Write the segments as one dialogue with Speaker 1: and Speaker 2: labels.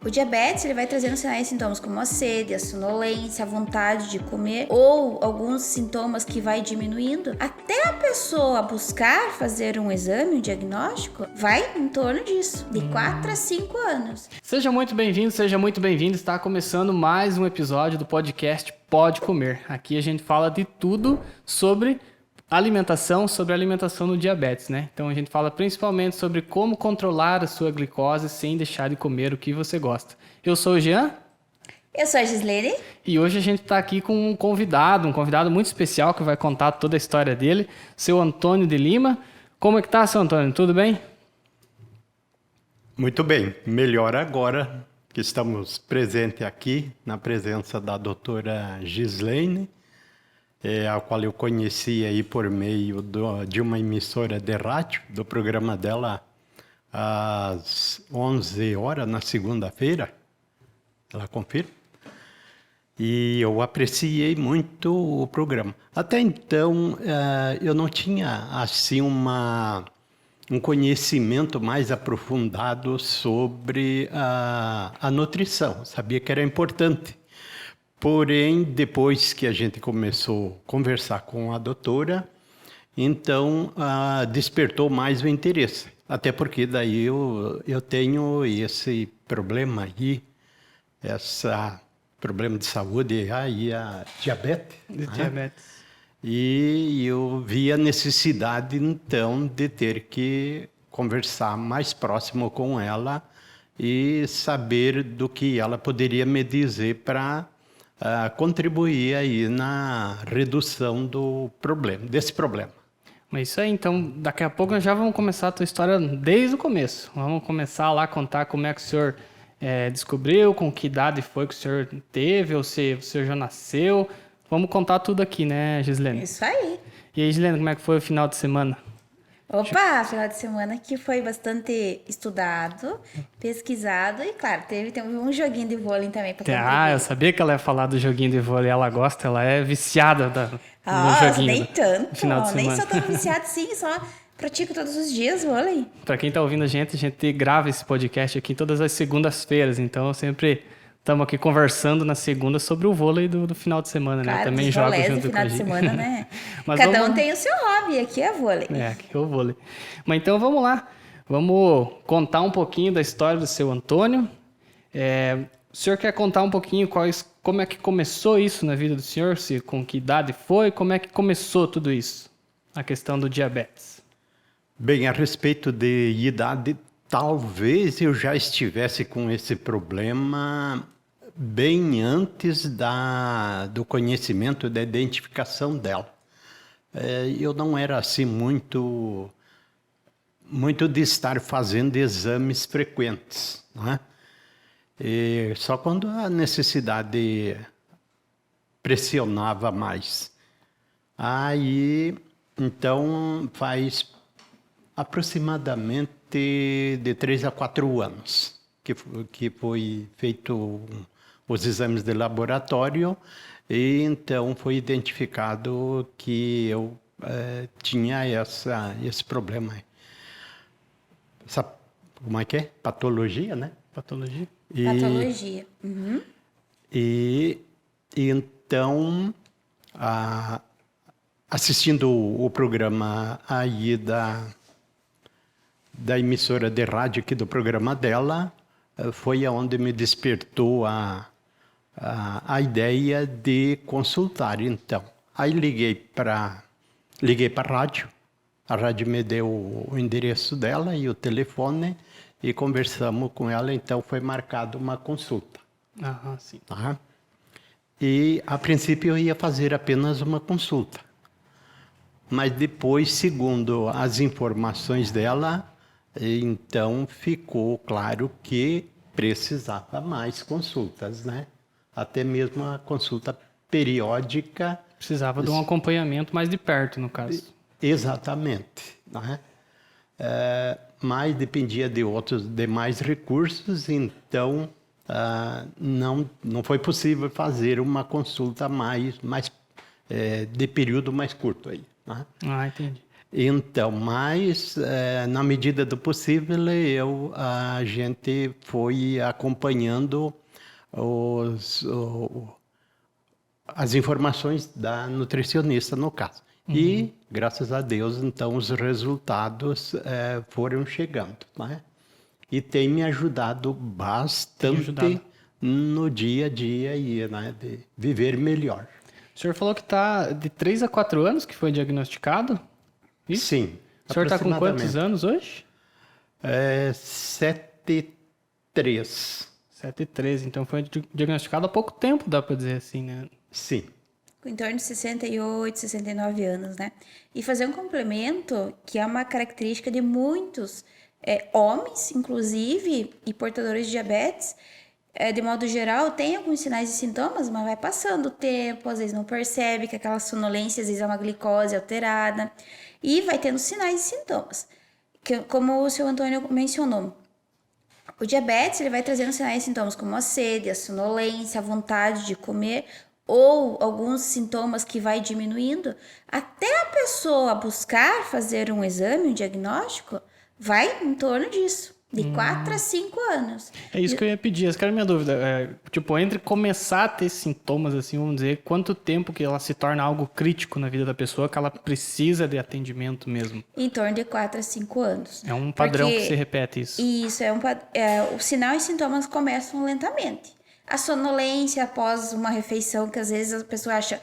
Speaker 1: O diabetes, ele vai trazendo sinais e sintomas como a sede, a sonolência, a vontade de comer ou alguns sintomas que vai diminuindo. Até a pessoa buscar fazer um exame, um diagnóstico, vai em torno disso, de 4 a 5 anos.
Speaker 2: Seja muito bem-vindo. Está começando mais um episódio do podcast Pode Comer. Aqui a gente fala de tudo sobre alimentação no diabetes, né? Então a gente fala principalmente sobre como controlar a sua glicose sem deixar de comer o que você gosta. Eu sou o Jean.
Speaker 1: Eu sou a Gislene.
Speaker 2: E hoje a gente está aqui com um convidado muito especial que vai contar toda a história dele, seu Antônio de Lima. Como é que tá, seu Antônio? Tudo bem?
Speaker 3: Muito bem, melhor agora que estamos presentes aqui na presença da doutora Gislene, a qual eu conheci aí por meio de uma emissora de rádio, do programa dela às 11 horas na segunda-feira. Ela confirma? E eu apreciei muito o programa. Até então, eu não tinha assim um conhecimento mais aprofundado sobre a nutrição. Sabia que era importante. Porém, depois que a gente começou a conversar com a doutora, então despertou mais o interesse. Até porque daí eu tenho esse problema aí, problema de saúde, aí a diabetes.
Speaker 2: Diabetes.
Speaker 3: E eu vi a necessidade, então, de ter que conversar mais próximo com ela e saber do que ela poderia me dizer para contribuir aí na redução desse problema.
Speaker 2: Mas isso aí, então, daqui a pouco nós já vamos começar a tua história desde o começo. Vamos começar lá a contar como é que o senhor descobriu, com que idade foi que o senhor teve, ou se o senhor já nasceu. Vamos contar tudo aqui, né, Gislene?
Speaker 1: Isso aí.
Speaker 2: E aí, Gislene, como é que foi o final de semana?
Speaker 1: Opa, final de semana que foi bastante estudado, pesquisado e, claro, teve um joguinho de vôlei também para contribuir.
Speaker 2: Eu sabia que ela ia falar do joguinho de vôlei. Ela gosta, ela é viciada no joguinho.
Speaker 1: Nem tanto,
Speaker 2: no final de semana.
Speaker 1: nem sou tão viciado sim, só pratico todos os dias vôlei.
Speaker 2: Para quem tá ouvindo a gente grava esse podcast aqui todas as segundas-feiras, então sempre estamos aqui conversando na segunda sobre o vôlei do final de semana, né?
Speaker 1: Claro,
Speaker 2: Também jogo junto
Speaker 1: final
Speaker 2: com a
Speaker 1: de
Speaker 2: gente.
Speaker 1: semana, né?
Speaker 2: Mas
Speaker 1: Cada um tem o seu hobby, aqui é vôlei.
Speaker 2: Aqui é o vôlei. Mas então vamos lá, vamos contar um pouquinho da história do seu Antônio. O senhor quer contar um pouquinho como é que começou isso na vida do senhor? Com que idade foi? Como é que começou tudo isso? A questão do diabetes.
Speaker 3: Bem, a respeito de idade, talvez eu já estivesse com esse problema bem antes do conhecimento, da identificação dela. Eu não era assim muito de estar fazendo exames frequentes, não é? E só quando a necessidade pressionava mais. Aí, então, faz aproximadamente de 3 a 4 anos que foi feito os exames de laboratório e então foi identificado que eu tinha esse problema. Como é que é? Patologia, né?
Speaker 2: Patologia?
Speaker 1: Patologia. Uhum.
Speaker 3: E então, assistindo o programa aí da emissora de rádio aqui do programa dela, foi onde me despertou a ideia de consultar, então. Aí liguei para a rádio me deu o endereço dela e o telefone e conversamos com ela, então foi marcada uma consulta.
Speaker 2: Sim.
Speaker 3: Tá? E, a princípio, eu ia fazer apenas uma consulta. Mas depois, segundo as informações dela, então ficou claro que precisava mais consultas, né? Até mesmo a consulta periódica.
Speaker 2: Precisava de um acompanhamento mais de perto, no caso.
Speaker 3: Exatamente, né? Mas dependia de outros demais recursos, então não foi possível fazer uma consulta mais de período mais curto aí. Né?
Speaker 2: Entendi.
Speaker 3: Então, mas na medida do possível, a gente foi acompanhando as informações da nutricionista, no caso. E, graças a Deus, então, os resultados foram chegando, né? E tem me ajudado bastante no dia a dia aí, né? De viver melhor.
Speaker 2: O senhor falou que está de 3 a 4 anos que foi diagnosticado? Isso?
Speaker 3: Sim.
Speaker 2: O senhor está com quantos anos hoje?
Speaker 3: 73.
Speaker 2: 73, então foi diagnosticado há pouco tempo, dá para dizer assim, né?
Speaker 3: Sim.
Speaker 1: Em torno de 68, 69 anos, né? E fazer um complemento que é uma característica de muitos homens, inclusive, e portadores de diabetes, de modo geral, tem alguns sinais e sintomas, mas vai passando o tempo, às vezes não percebe que aquela sonolência, às vezes é uma glicose alterada, e vai tendo sinais e sintomas. Como o seu Antônio mencionou, o diabetes ele vai trazendo sinais e sintomas como a sede, a sonolência, a vontade de comer, ou alguns sintomas que vai diminuindo, até a pessoa buscar fazer um exame, um diagnóstico, vai em torno disso, de 4 a 5 anos.
Speaker 2: É isso que eu ia pedir, essa que era a minha dúvida. Tipo, entre começar a ter sintomas, assim, vamos dizer, quanto tempo que ela se torna algo crítico na vida da pessoa, que ela precisa de atendimento mesmo?
Speaker 1: Em torno de 4 a 5 anos.
Speaker 2: É um padrão que se repete isso.
Speaker 1: Isso, o sinal e sintomas começam lentamente. A sonolência após uma refeição, que às vezes a pessoa acha,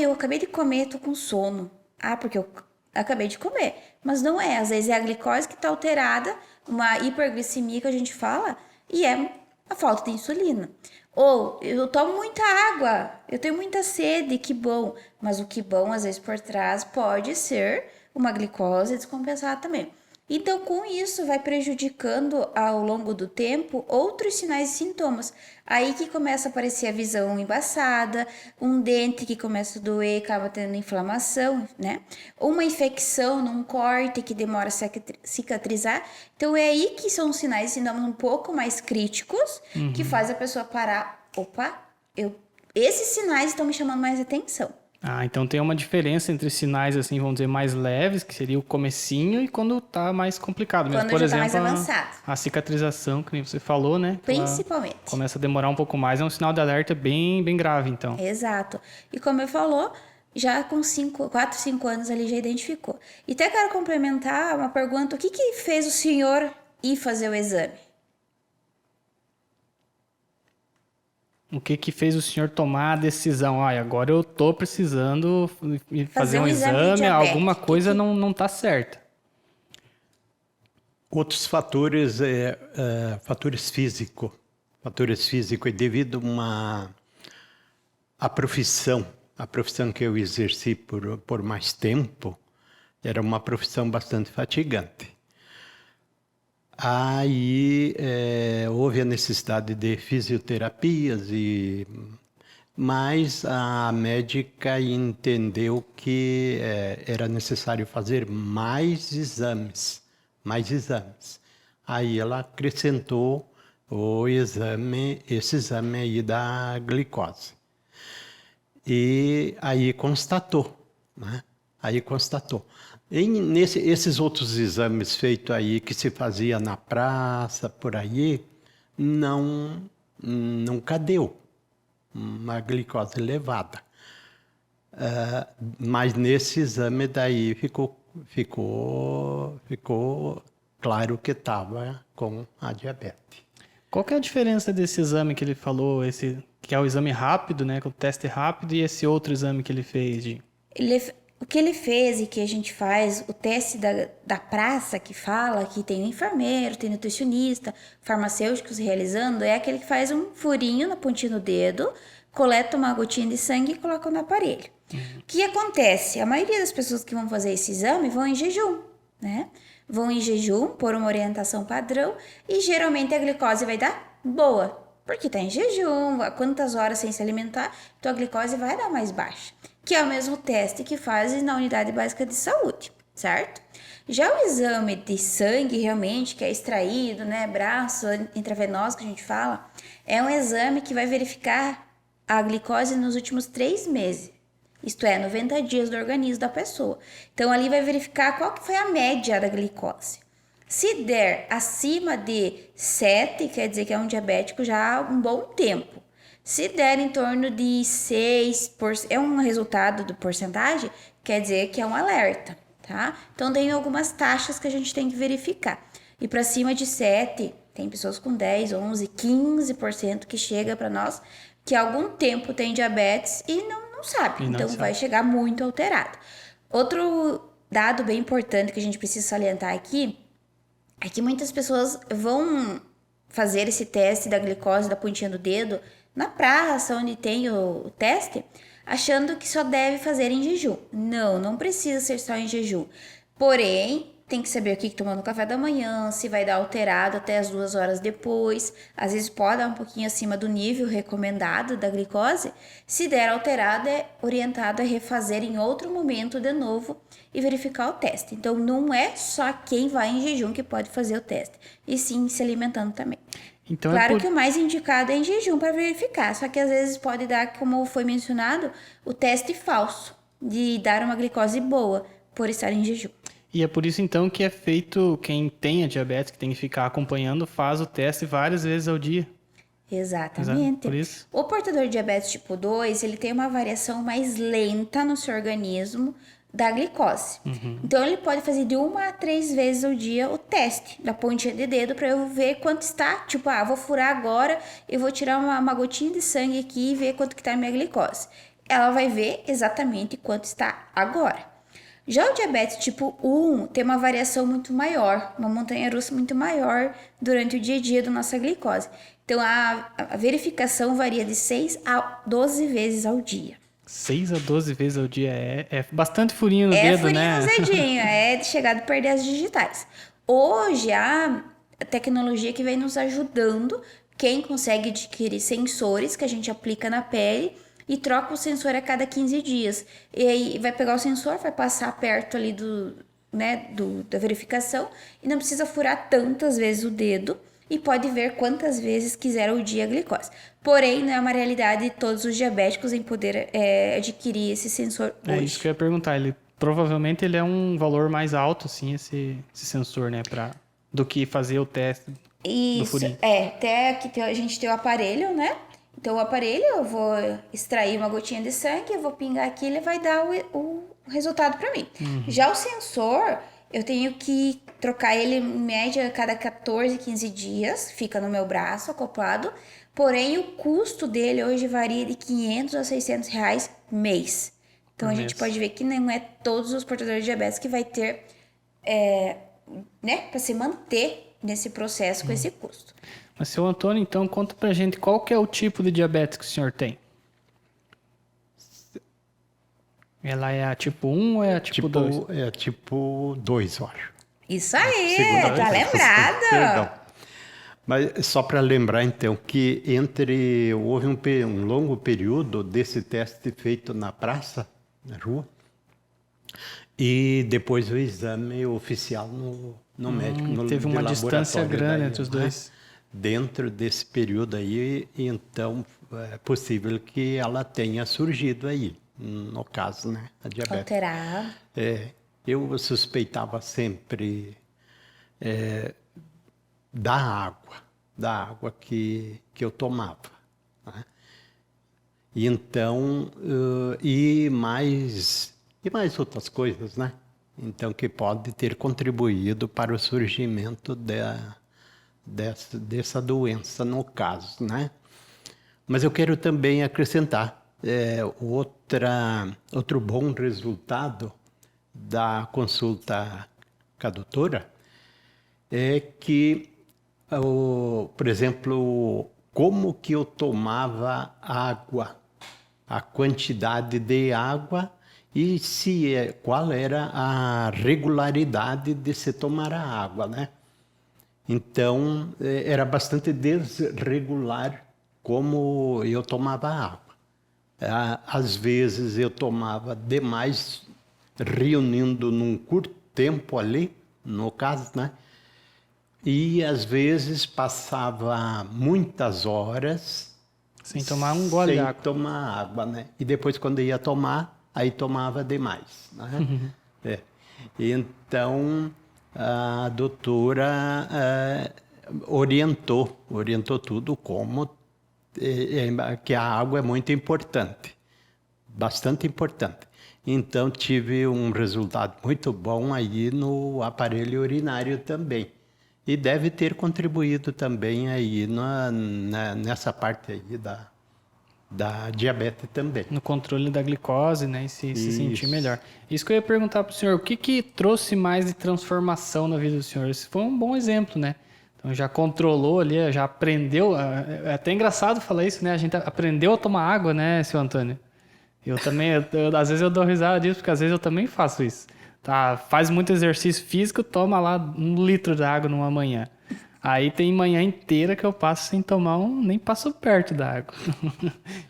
Speaker 1: eu acabei de comer, tô com sono. Porque eu acabei de comer. Mas não é, às vezes é a glicose que está alterada, uma hiperglicemia que a gente fala, e é a falta de insulina. Ou, eu tomo muita água, eu tenho muita sede, que bom. Mas o que bom, às vezes, por trás, pode ser uma glicose descompensada também. Então, com isso, vai prejudicando ao longo do tempo outros sinais e sintomas. Aí que começa a aparecer a visão embaçada, um dente que começa a doer, acaba tendo inflamação, né? Uma infecção num corte que demora a cicatrizar. Então, é aí que são sinais e sintomas um pouco mais críticos, que faz a pessoa parar. Esses sinais estão me chamando mais atenção.
Speaker 2: Então tem uma diferença entre sinais, assim, vamos dizer, mais leves, que seria o comecinho, e quando tá mais complicado. Mesmo,
Speaker 1: Quando
Speaker 2: por
Speaker 1: já
Speaker 2: exemplo,
Speaker 1: tá mais avançado.
Speaker 2: A cicatrização, que nem você falou, né?
Speaker 1: Principalmente.
Speaker 2: Começa a demorar um pouco mais, é um sinal de alerta bem, bem grave, então.
Speaker 1: Exato. E como eu falou, já com 4, 5 anos ele já identificou. E até quero complementar uma pergunta, o que fez o senhor ir fazer o exame?
Speaker 2: O que fez o senhor tomar a decisão? Agora eu tô precisando fazer um exame, alguma coisa não tá certa.
Speaker 3: Outros fatores, fatores físicos. Fatores físicos, devido a profissão que eu exerci por mais tempo, era uma profissão bastante fatigante. Aí houve a necessidade de fisioterapias, mas a médica entendeu que era necessário fazer mais exames. Aí ela acrescentou esse exame aí da glicose. E aí constatou, né? Esses outros exames feitos aí, que se fazia na praça, por aí, nunca deu uma glicose elevada. Mas nesse exame daí ficou claro que estava com a diabetes.
Speaker 2: Qual que é a diferença desse exame que ele falou, esse que é o exame rápido, né, com o teste rápido, e esse outro exame que ele fez?
Speaker 1: O que ele fez e que a gente faz, o teste da praça que fala, que tem enfermeiro, tem nutricionista, farmacêuticos realizando, é aquele que faz um furinho na pontinha do dedo, coleta uma gotinha de sangue e coloca no aparelho. O que acontece? A maioria das pessoas que vão fazer esse exame vão em jejum, né? Vão em jejum por uma orientação padrão e geralmente a glicose vai dar boa, porque tá em jejum, há quantas horas sem se alimentar, então a glicose vai dar mais baixa, que é o mesmo teste que fazem na unidade básica de saúde, certo? Já o exame de sangue, realmente, que é extraído, né, braço intravenoso que a gente fala, é um exame que vai verificar a glicose nos últimos 3 meses. Isto é, 90 dias do organismo da pessoa. Então, ali vai verificar qual que foi a média da glicose. Se der acima de 7, quer dizer que é um diabético já há um bom tempo. Se der em torno de 6, é um resultado do porcentagem, quer dizer que é um alerta, tá? Então, tem algumas taxas que a gente tem que verificar. E para cima de 7, tem pessoas com 10, 11, 15% que chega para nós que há algum tempo tem diabetes e não sabe. Então, vai chegar muito alterado. Outro dado bem importante que a gente precisa salientar aqui é que muitas pessoas vão fazer esse teste da glicose da pontinha do dedo na praça, onde tem o teste, achando que só deve fazer em jejum. Não precisa ser só em jejum. Porém, tem que saber o que tomou no café da manhã, se vai dar alterado até as 2 horas depois. Às vezes pode dar um pouquinho acima do nível recomendado da glicose. Se der alterado, é orientado a refazer em outro momento de novo e verificar o teste. Então, não é só quem vai em jejum que pode fazer o teste, e sim se alimentando também. Então, claro que o mais indicado é em jejum para verificar, só que às vezes pode dar, como foi mencionado, o teste falso, de dar uma glicose boa por estar em jejum.
Speaker 2: E é por isso, então, que é feito, quem tem a diabetes, que tem que ficar acompanhando, faz o teste várias vezes ao dia.
Speaker 1: Exatamente.
Speaker 2: Por isso.
Speaker 1: O portador de diabetes tipo 2, ele tem uma variação mais lenta no seu organismo da glicose. Então, ele pode fazer de 1 a 3 vezes ao dia o teste da pontinha de dedo para eu ver quanto está. Tipo, vou furar agora, eu vou tirar uma gotinha de sangue aqui e ver quanto que está a minha glicose. Ela vai ver exatamente quanto está agora. Já o diabetes tipo 1 tem uma variação muito maior, uma montanha-russa muito maior durante o dia a dia da nossa glicose. Então, a verificação varia de 6 a 12 vezes ao dia.
Speaker 2: 6 a 12 vezes ao dia é bastante furinho no dedo, né?
Speaker 1: É furinho no dedinho, é de chegar a perder as digitais. Hoje, a tecnologia que vem nos ajudando, quem consegue adquirir sensores que a gente aplica na pele, e troca o sensor a cada 15 dias. E aí vai pegar o sensor, vai passar perto ali da verificação e não precisa furar tantas vezes o dedo e pode ver quantas vezes quiser ao dia a glicose. Porém, não é uma realidade de todos os diabéticos em poder adquirir esse sensor hoje.
Speaker 2: É isso que eu ia perguntar. Provavelmente ele é um valor mais alto, assim, esse sensor, né? Do que fazer o teste do furinho.
Speaker 1: Até aqui a gente tem o aparelho, né? Então, o aparelho, eu vou extrair uma gotinha de sangue, eu vou pingar aqui e ele vai dar o resultado para mim. Já o sensor, eu tenho que trocar ele em média a cada 14, 15 dias, fica no meu braço acoplado. Porém, o custo dele hoje varia de 500 a 600 reais mês. Então, a gente pode ver que não é todos os portadores de diabetes que vai ter, para se manter nesse processo com esse custo.
Speaker 2: Mas, seu Antônio, então, conta pra gente qual que é o tipo de diabetes que o senhor tem? Ela é a tipo 1 ou é a tipo 2?
Speaker 3: É a tipo 2, eu acho.
Speaker 1: Isso aí, tá lembrado.
Speaker 3: Perdão. Mas só para lembrar, então, que houve um longo período desse teste feito na praça, na rua, e depois o exame oficial no médico, no
Speaker 2: teve uma distância grande entre os dois.
Speaker 3: Dentro desse período aí, então, é possível que ela tenha surgido aí, no caso, né, a diabetes.
Speaker 1: Alterar.
Speaker 3: Eu suspeitava sempre da água que eu tomava, né? E então, e mais outras coisas, né? Então, que pode ter contribuído para o surgimento dessa doença, no caso, né? Mas eu quero também acrescentar outro bom resultado da consulta com a doutora é que, por exemplo, como que eu tomava água, a quantidade de água e qual era a regularidade de se tomar a água, né? Então, era bastante desregular como eu tomava água. Às vezes eu tomava demais, reunindo num curto tempo ali, no caso, né? E às vezes passava muitas horas
Speaker 2: sem tomar um gole de água.
Speaker 3: Sem tomar água, né? E depois, quando ia tomar, aí tomava demais, né? É. Então, a doutora orientou tudo como que a água é muito importante, bastante importante. Então, tive um resultado muito bom aí no aparelho urinário também. E deve ter contribuído também aí nessa parte aí da diabetes também.
Speaker 2: No controle da glicose, né? E se sentir
Speaker 3: Isso.
Speaker 2: melhor. Isso que eu ia perguntar pro senhor, o que trouxe mais de transformação na vida do senhor? Esse foi um bom exemplo, né? Então já controlou ali, já aprendeu. É até engraçado falar isso, né? A gente aprendeu a tomar água, né, seu Antônio? Eu também, às vezes eu dou risada disso, porque às vezes eu também faço isso. Tá? Faz muito exercício físico, toma lá 1 litro de água numa manhã. Aí tem manhã inteira que eu passo sem tomar nem passo perto da água.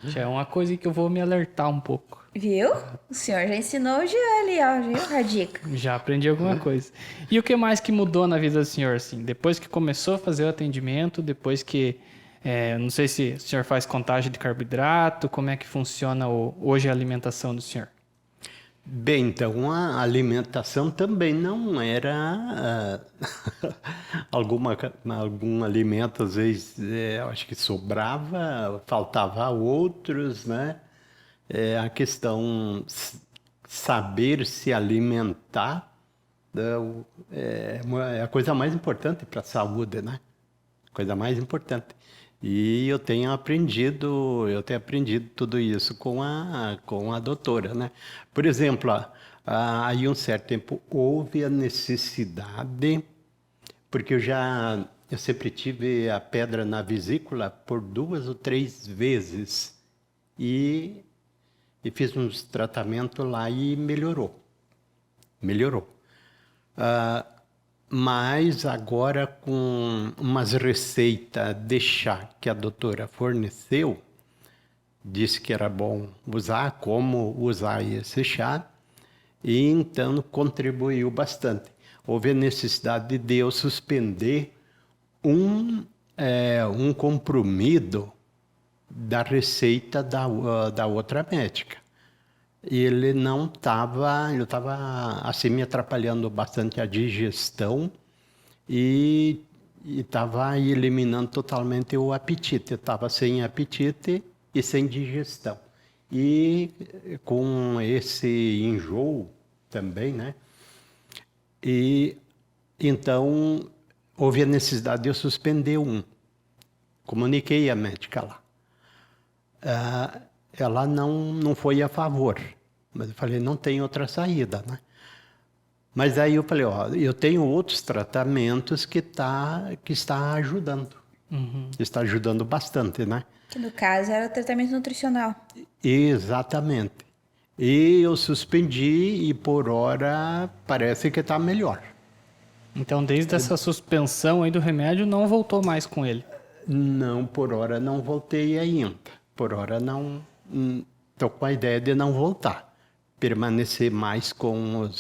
Speaker 2: Já é uma coisa que eu vou me alertar um pouco.
Speaker 1: Viu? O senhor já ensinou o Jean ali, ó, viu a dica?
Speaker 2: Já aprendi alguma coisa. E o que mais que mudou na vida do senhor, assim? Depois que começou a fazer o atendimento, depois que... não sei se o senhor faz contagem de carboidrato, como é que funciona hoje a alimentação do senhor?
Speaker 3: Bem, então a alimentação também não era algum alimento, às vezes, eu acho que sobrava, faltava outros, né? A questão saber se alimentar é a coisa mais importante para a saúde, né? Coisa mais importante. E eu tenho aprendido tudo isso com a doutora, né? Por exemplo, aí um certo tempo houve a necessidade, porque eu sempre tive a pedra na vesícula por 2 ou 3 vezes e fiz uns tratamentos lá e melhorou. Mas agora com umas receitas de chá que a doutora forneceu, disse que era bom usar, como usar esse chá, e então contribuiu bastante. Houve a necessidade de eu suspender um comprimido da receita da outra médica. Ele estava assim me atrapalhando bastante a digestão e estava eliminando totalmente o apetite. Eu estava sem apetite e sem digestão. E com esse enjoo também, né? E então houve a necessidade de eu suspender um. Comuniquei à médica lá. Ela não foi a favor, mas eu falei, não tem outra saída, né? Mas aí eu falei, eu tenho outros tratamentos que está ajudando. Está ajudando bastante, né?
Speaker 1: Que no caso era o tratamento nutricional.
Speaker 3: Exatamente. E eu suspendi e por hora parece que está melhor.
Speaker 2: Então, desde essa suspensão aí do remédio, não voltou mais com ele?
Speaker 3: Não, por hora não voltei ainda. Por hora não... Estou com a ideia de não voltar, permanecer mais com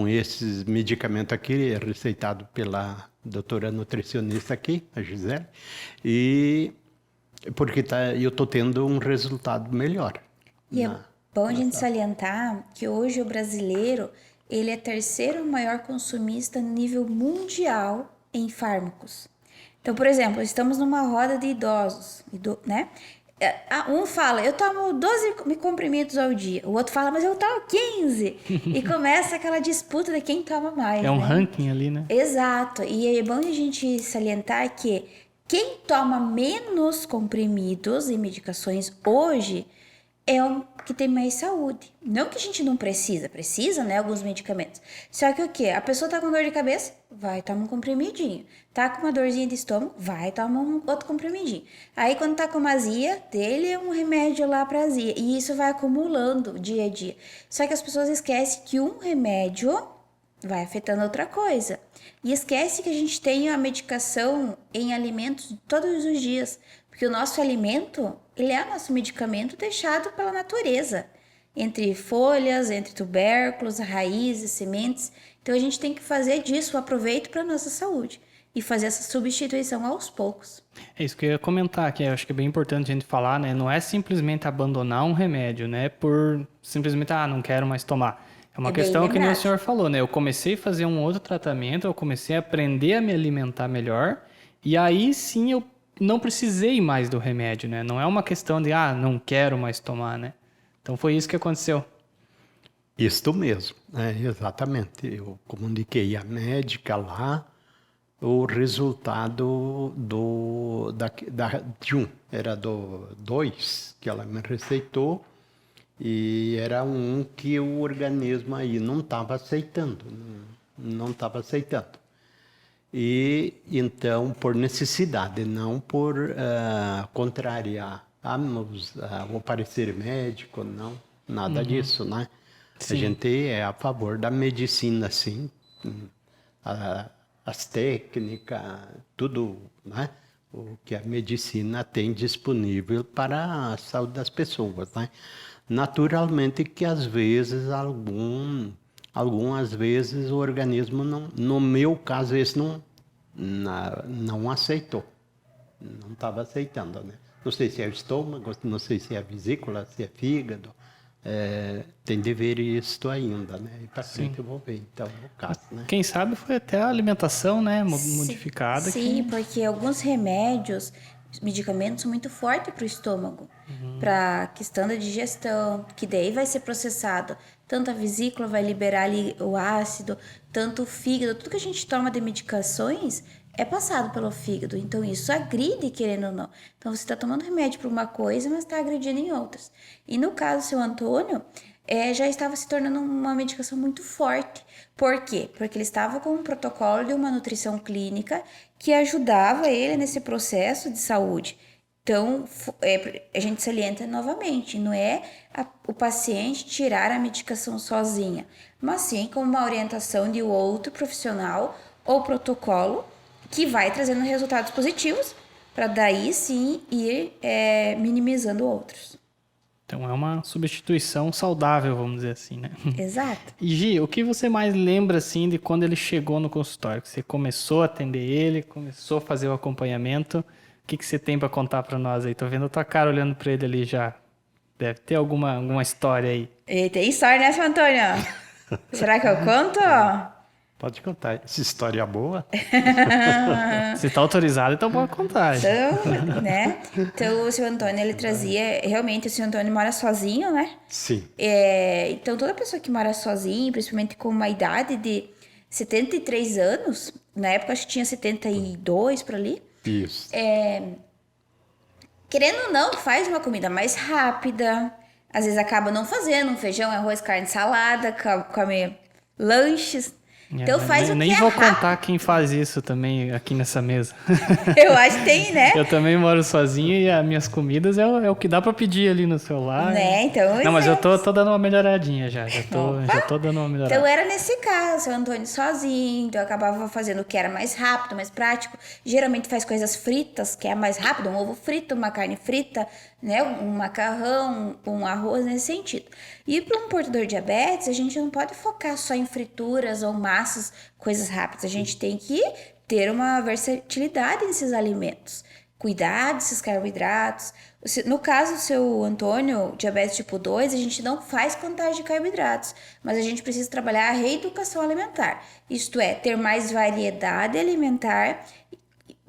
Speaker 3: esses medicamentos aqui, receitado pela doutora nutricionista aqui, a Gisele, e porque eu estou tendo um resultado melhor.
Speaker 1: E é bom a gente salientar que hoje o brasileiro, ele é 3º maior consumista no nível mundial em fármacos. Então, por exemplo, estamos numa roda de idosos, né? Um fala, eu tomo 12 comprimidos ao dia. O outro fala, mas eu tomo 15. E começa aquela disputa de quem toma mais.
Speaker 2: É um
Speaker 1: né?
Speaker 2: ranking ali, né?
Speaker 1: Exato. E é bom a gente salientar que quem toma menos comprimidos e medicações hoje é o que tem mais saúde. Não que a gente não precisa, né, alguns medicamentos. Só que o quê? A pessoa tá com dor de cabeça, vai tomar um comprimidinho. Tá com uma dorzinha de estômago, vai tomar um outro comprimidinho. Aí quando tá com uma azia, dele um remédio lá pra azia. E isso vai acumulando dia a dia. Só que as pessoas esquecem que um remédio vai afetando outra coisa. E esquece que a gente tem a medicação em alimentos todos os dias. Porque o nosso alimento, ele é nosso medicamento deixado pela natureza. Entre folhas, entre tubérculos, raízes, sementes. Então a gente tem que fazer disso um aproveito para a nossa saúde. e fazer essa substituição aos poucos.
Speaker 2: É isso que eu ia comentar, que eu acho que é bem importante a gente falar, né? Não é simplesmente abandonar um remédio, né? Por simplesmente, não quero mais tomar. É uma questão que nem o senhor falou, né? Eu comecei a fazer um outro tratamento, eu comecei a aprender a me alimentar melhor, e aí sim eu não precisei mais do remédio, né? Não é uma questão de, não quero mais tomar, né? Então foi isso que aconteceu.
Speaker 3: Isto mesmo, exatamente. Eu comuniquei à médica lá o resultado era do 2 que ela me receitou, e era um que o organismo aí não estava aceitando, não estava aceitando. E então, por necessidade, não por contrariar o parecer médico, não, nada disso, né? Sim. A gente é a favor da medicina, sim, as técnicas, tudo, né? O que a medicina tem disponível para a saúde das pessoas, né? Naturalmente que às vezes algumas vezes o organismo não, no meu caso esse não aceitou, não estava aceitando, né? Não sei se é o estômago, não sei se é a vesícula, se é fígado, tem de ver isso ainda, né? E para frente eu vou ver então o caso, né?
Speaker 2: Quem sabe foi até a alimentação, né, modificada.
Speaker 1: Sim, porque alguns medicamentos são muito fortes para o estômago, para a questão da digestão, que daí vai ser processado. Tanto a vesícula vai liberar ali o ácido, tanto o fígado, tudo que a gente toma de medicações é passado pelo fígado. Então isso agride, querendo ou não. Então você está tomando remédio para uma coisa, mas está agredindo em outras. E no caso do seu Antônio, já estava se tornando uma medicação muito forte. Por quê? Porque ele estava com um protocolo de uma nutrição clínica que ajudava ele nesse processo de saúde. Então, a gente salienta novamente, não é o paciente tirar a medicação sozinha, mas sim com uma orientação de outro profissional ou protocolo que vai trazendo resultados positivos para daí sim ir minimizando outros.
Speaker 2: Então é uma substituição saudável, vamos dizer assim, né?
Speaker 1: Exato.
Speaker 2: E Gi, o que você mais lembra assim de quando ele chegou no consultório? Que você começou a atender ele, começou a fazer o acompanhamento? O que você tem para contar para nós aí? Tô vendo a tua cara olhando para ele ali já. Deve ter alguma história aí.
Speaker 1: E tem história, né, seu Antônio? Será que eu conto?
Speaker 3: Pode contar. Essa história é boa.
Speaker 2: Se está autorizado, então pode contar.
Speaker 1: Então, né? Então, o seu Antônio, ele trazia... Realmente, o seu Antônio mora sozinho, né?
Speaker 3: Sim.
Speaker 1: Então, toda pessoa que mora sozinha, principalmente com uma idade de 73 anos, na época acho que tinha 72 por ali.
Speaker 3: Isso.
Speaker 1: Querendo ou não, faz uma comida mais rápida. Às vezes acaba não fazendo um feijão, arroz, carne, salada, come lanches. Então faz o que
Speaker 2: nem vou contar quem faz isso também aqui nessa mesa.
Speaker 1: Eu acho que tem, né?
Speaker 2: Eu também moro sozinho e as minhas comidas é o que dá pra pedir ali no celular.
Speaker 1: Né? Então,
Speaker 2: não, mas eu tô dando uma melhoradinha já tô dando uma melhorada.
Speaker 1: Então era nesse caso, o seu Antônio sozinho, então eu acabava fazendo o que era mais rápido, mais prático. Geralmente faz coisas fritas, que é mais rápido, um ovo frito, uma carne frita, né? Um macarrão, um arroz nesse sentido. E para um portador de diabetes, a gente não pode focar só em frituras ou massas, coisas rápidas. A gente tem que ter uma versatilidade nesses alimentos. Cuidar desses carboidratos. No caso do seu Antônio, diabetes tipo 2, a gente não faz contagem de carboidratos, mas a gente precisa trabalhar a reeducação alimentar. Isto é, ter mais variedade alimentar,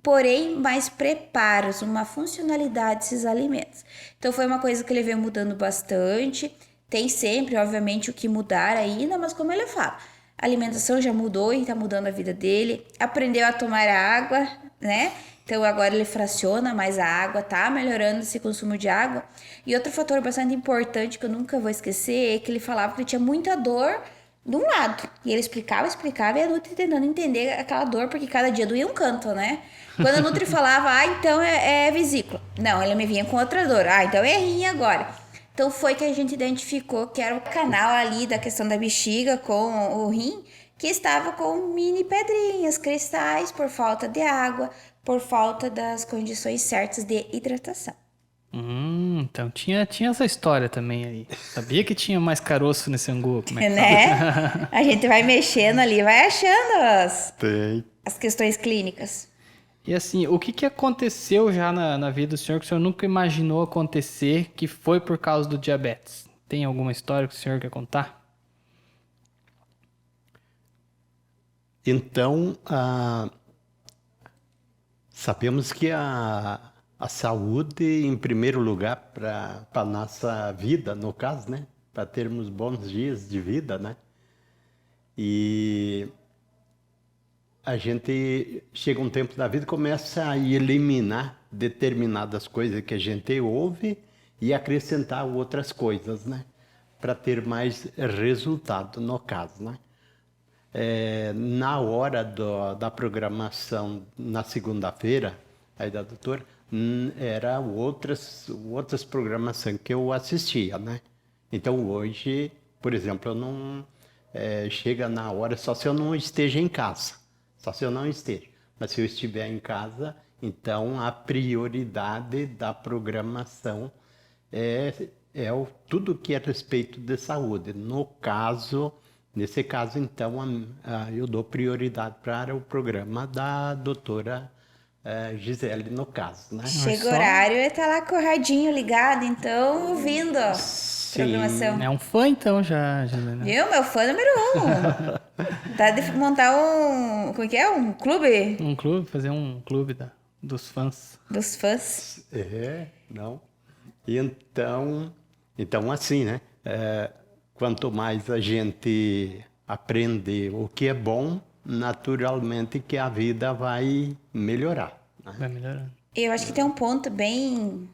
Speaker 1: porém mais preparos, uma funcionalidade desses alimentos. Então foi uma coisa que ele veio mudando bastante. Tem sempre, obviamente, o que mudar ainda, mas como ele fala, a alimentação já mudou e está mudando a vida dele. Aprendeu a tomar água, né? Então agora ele fraciona mais a água, tá melhorando esse consumo de água. E outro fator bastante importante que eu nunca vou esquecer é que ele falava que ele tinha muita dor de um lado. E ele explicava e a Nutri tentando entender aquela dor, porque cada dia doía um canto, né? Quando a Nutri falava, então é vesícula. Não, ele me vinha com outra dor. Então é rim agora. Então foi que a gente identificou que era o canal ali da questão da bexiga com o rim, que estava com mini pedrinhas, cristais, por falta de água, por falta das condições certas de hidratação.
Speaker 2: Então tinha essa história também aí. Sabia que tinha mais caroço nesse angu, como é que
Speaker 1: né? A gente vai mexendo ali, vai achando as... as questões clínicas.
Speaker 2: E assim, o que aconteceu já na vida do senhor que o senhor nunca imaginou acontecer que foi por causa do diabetes? Tem alguma história que o senhor quer contar?
Speaker 3: Então, sabemos que a saúde, em primeiro lugar, para a nossa vida, no caso, né? Para termos bons dias de vida, né? E a gente chega um tempo da vida e começa a eliminar determinadas coisas que a gente ouve e acrescentar outras coisas, né? Para ter mais resultado, no caso, né? Na hora da programação, na segunda-feira, aí da doutora, era outras programações que eu assistia, né? Então hoje, por exemplo, eu não chega na hora só se eu não esteja em casa, só se eu não esteja. Mas se eu estiver em casa, então a prioridade da programação é tudo que é a respeito de saúde. Nesse caso, então, eu dou prioridade para o programa da doutora Gisele, no caso, né?
Speaker 1: Chega o horário e tá lá com o radinho ligado, então, ouvindo a programação.
Speaker 2: É um fã então já, Juliana.
Speaker 1: Viu? Meu fã número 1. Tá de montar um... Como que é? Um clube
Speaker 2: Um clube, fazer um clube dos fãs.
Speaker 1: dos fãs.
Speaker 3: Não. Então assim, né? Quanto mais a gente aprender o que é bom, naturalmente que a vida vai melhorar, né?
Speaker 2: Vai melhorando.
Speaker 1: Eu acho que tem um ponto bem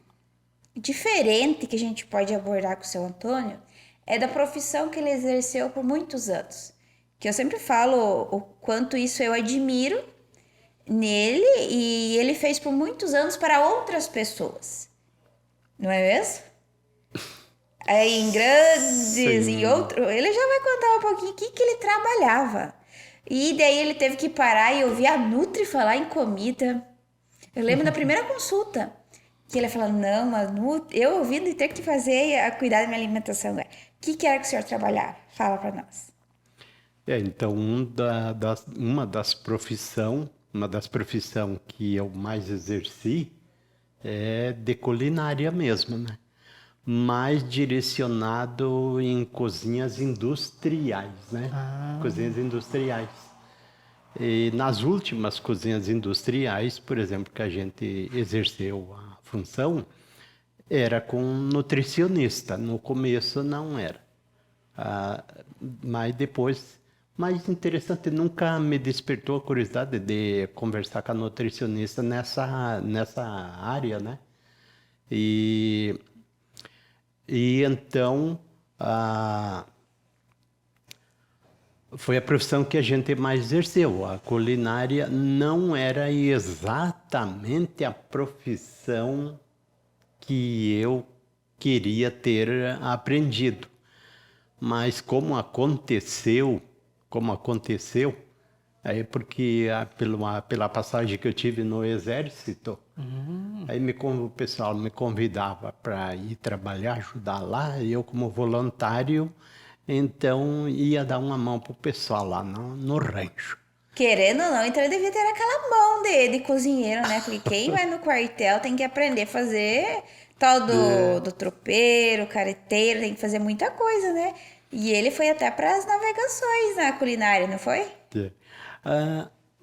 Speaker 1: diferente que a gente pode abordar com o seu Antônio, é da profissão que ele exerceu por muitos anos. Que eu sempre falo o quanto isso eu admiro nele e ele fez por muitos anos para outras pessoas. Não é mesmo? Aí em grandes e outro, ele já vai contar um pouquinho o que ele trabalhava. E daí ele teve que parar e ouvir a Nutri falar em comida. Eu lembro da primeira consulta, que ele falou, não, mas eu ouvindo e ter que fazer, cuidar da minha alimentação. O que era que o senhor trabalhava? Fala para nós.
Speaker 3: Então, uma das profissões que eu mais exerci é de culinária mesmo, né? Mais direcionado em cozinhas industriais, né? Cozinhas industriais. E nas últimas cozinhas industriais, por exemplo, que a gente exerceu a função, era com nutricionista. No começo não era. Mas depois, mais interessante, nunca me despertou a curiosidade de conversar com a nutricionista nessa área, né? E então, foi a profissão que a gente mais exerceu. A culinária não era exatamente a profissão que eu queria ter aprendido. Mas como aconteceu, aí porque pela passagem que eu tive no Exército, aí o pessoal me convidava para ir trabalhar, ajudar lá, e eu como voluntário, então ia dar uma mão pro pessoal lá no rancho.
Speaker 1: Querendo ou não, então ele devia ter aquela mão de cozinheiro, né? Porque quem vai no quartel tem que aprender a fazer tal do tropeiro, careteiro, tem que fazer muita coisa, né? E ele foi até para as navegações na culinária, não foi?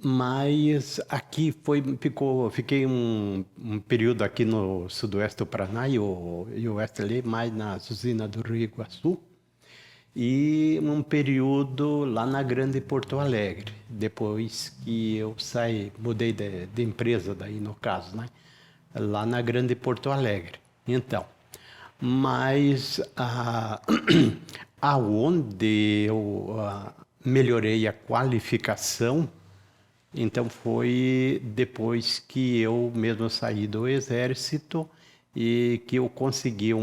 Speaker 3: Mas aqui fiquei um período aqui no sudoeste do Paraná e o oeste ali, mais nas usinas do Rio Iguaçu, e um período lá na Grande Porto Alegre, depois que eu mudei de empresa daí no caso, né? Lá na Grande Porto Alegre. Então, mas aonde eu melhorei a qualificação, então foi depois que eu mesmo saí do Exército e que eu consegui O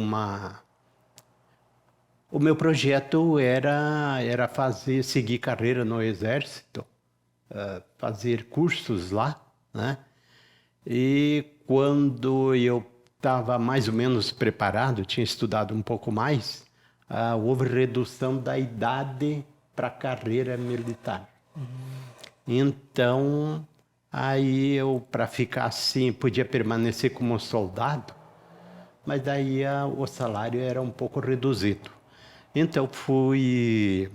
Speaker 3: meu projeto era seguir carreira no Exército, fazer cursos lá, né? E quando eu estava mais ou menos preparado, tinha estudado um pouco mais, houve redução da idade para a carreira militar. Então, aí eu, para ficar assim, podia permanecer como soldado, mas daí o salário era um pouco reduzido. Então, fui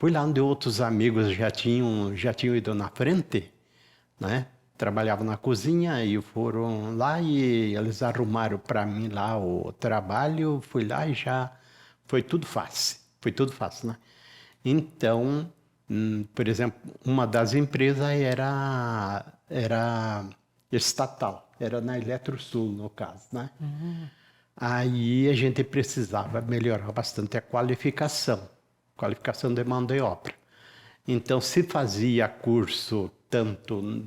Speaker 3: lá onde outros amigos já tinham ido na frente, né? Trabalhavam na cozinha e foram lá e eles arrumaram para mim lá o trabalho. Fui lá e já foi tudo fácil, né? Então, por exemplo, uma das empresas era estatal, era na Eletrosul, no caso, né? Aí a gente precisava melhorar bastante a qualificação de mão de obra. Então, se fazia curso tanto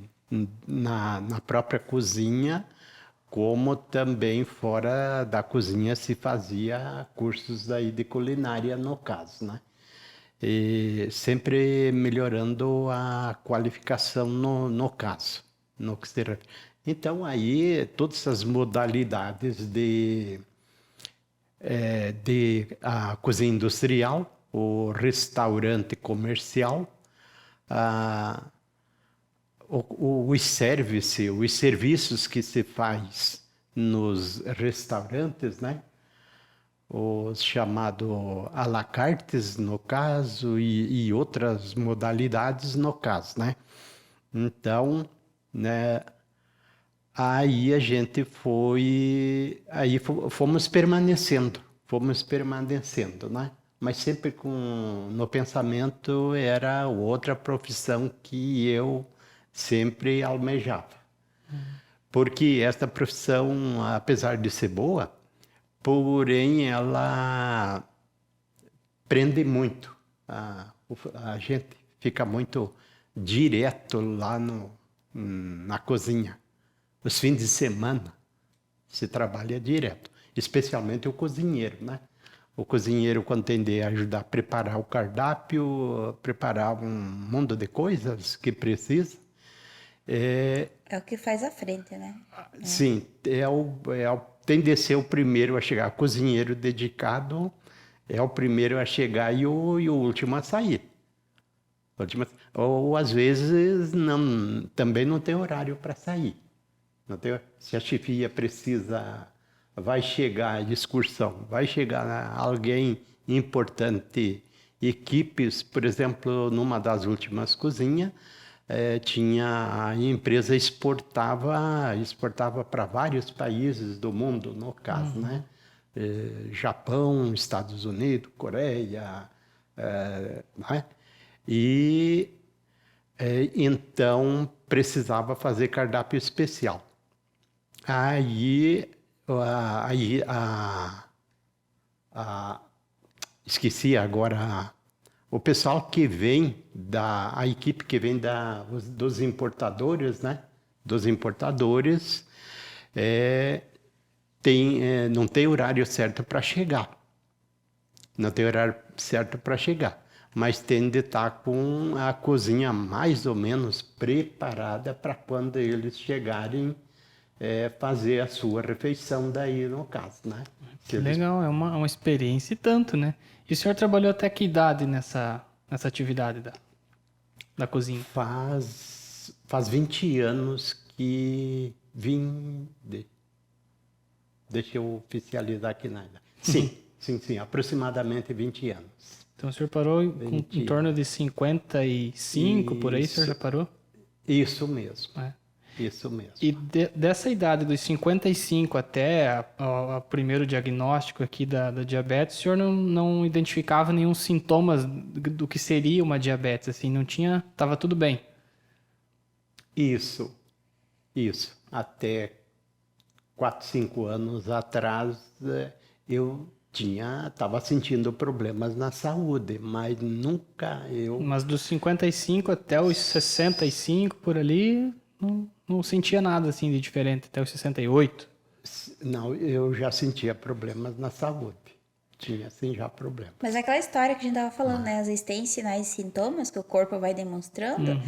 Speaker 3: na própria cozinha, como também fora da cozinha se fazia cursos daí de culinária, no caso, né? E sempre melhorando a qualificação no caso, no que se refere. Então, aí, todas essas modalidades de a cozinha industrial, o restaurante comercial, os serviços que se faz nos restaurantes, né? Os chamados à la cartes, no caso, e outras modalidades, no caso, né? Então, né, aí a gente fomos permanecendo, né? Mas sempre no pensamento era outra profissão que eu sempre almejava. Porque esta profissão, apesar de ser boa, porém ela prende muito. A gente fica muito direto lá na cozinha. Os fins de semana se trabalha direto, especialmente o cozinheiro, né? O cozinheiro, quando tem de ajudar a preparar o cardápio, preparar um mundo de coisas que precisa.
Speaker 1: É o que faz à frente, né?
Speaker 3: Sim, tem de ser o primeiro a chegar. Cozinheiro dedicado é o primeiro a chegar e o último a sair. Ou às vezes também não tem horário para sair. Se a chefia vai chegar de excursão, vai chegar alguém importante, equipes, por exemplo, numa das últimas cozinhas, a empresa exportava para vários países do mundo, no caso, né? Japão, Estados Unidos, Coreia, né? E então precisava fazer cardápio especial. Esqueci agora, o pessoal que vem a equipe que vem dos importadores, né? Dos importadores, não tem horário certo para chegar. Mas tem de estar com a cozinha mais ou menos preparada para quando eles chegarem fazer a sua refeição daí, no caso, né?
Speaker 2: Legal, é uma experiência e tanto, né? E o senhor trabalhou até que idade nessa atividade da cozinha?
Speaker 3: Faz 20 anos que vim... Deixa eu oficializar aqui nada. Sim, aproximadamente 20 anos.
Speaker 2: Então o senhor parou em torno de 55, por aí o senhor já parou?
Speaker 3: Isso mesmo.
Speaker 2: Isso mesmo. E dessa idade, dos 55 até o primeiro diagnóstico aqui da diabetes, o senhor não identificava nenhum sintomas do que seria uma diabetes, assim, não tinha, estava tudo bem?
Speaker 3: Isso. Até 4, 5 anos atrás, eu estava sentindo problemas na saúde, mas nunca eu...
Speaker 2: Mas dos 55 até os 65, por ali... Não sentia nada assim de diferente até os 68?
Speaker 3: Não, eu já sentia problemas na saúde. Tinha assim já problemas.
Speaker 1: Mas aquela história que a gente tava falando, né? Às vezes tem sinais e sintomas que o corpo vai demonstrando,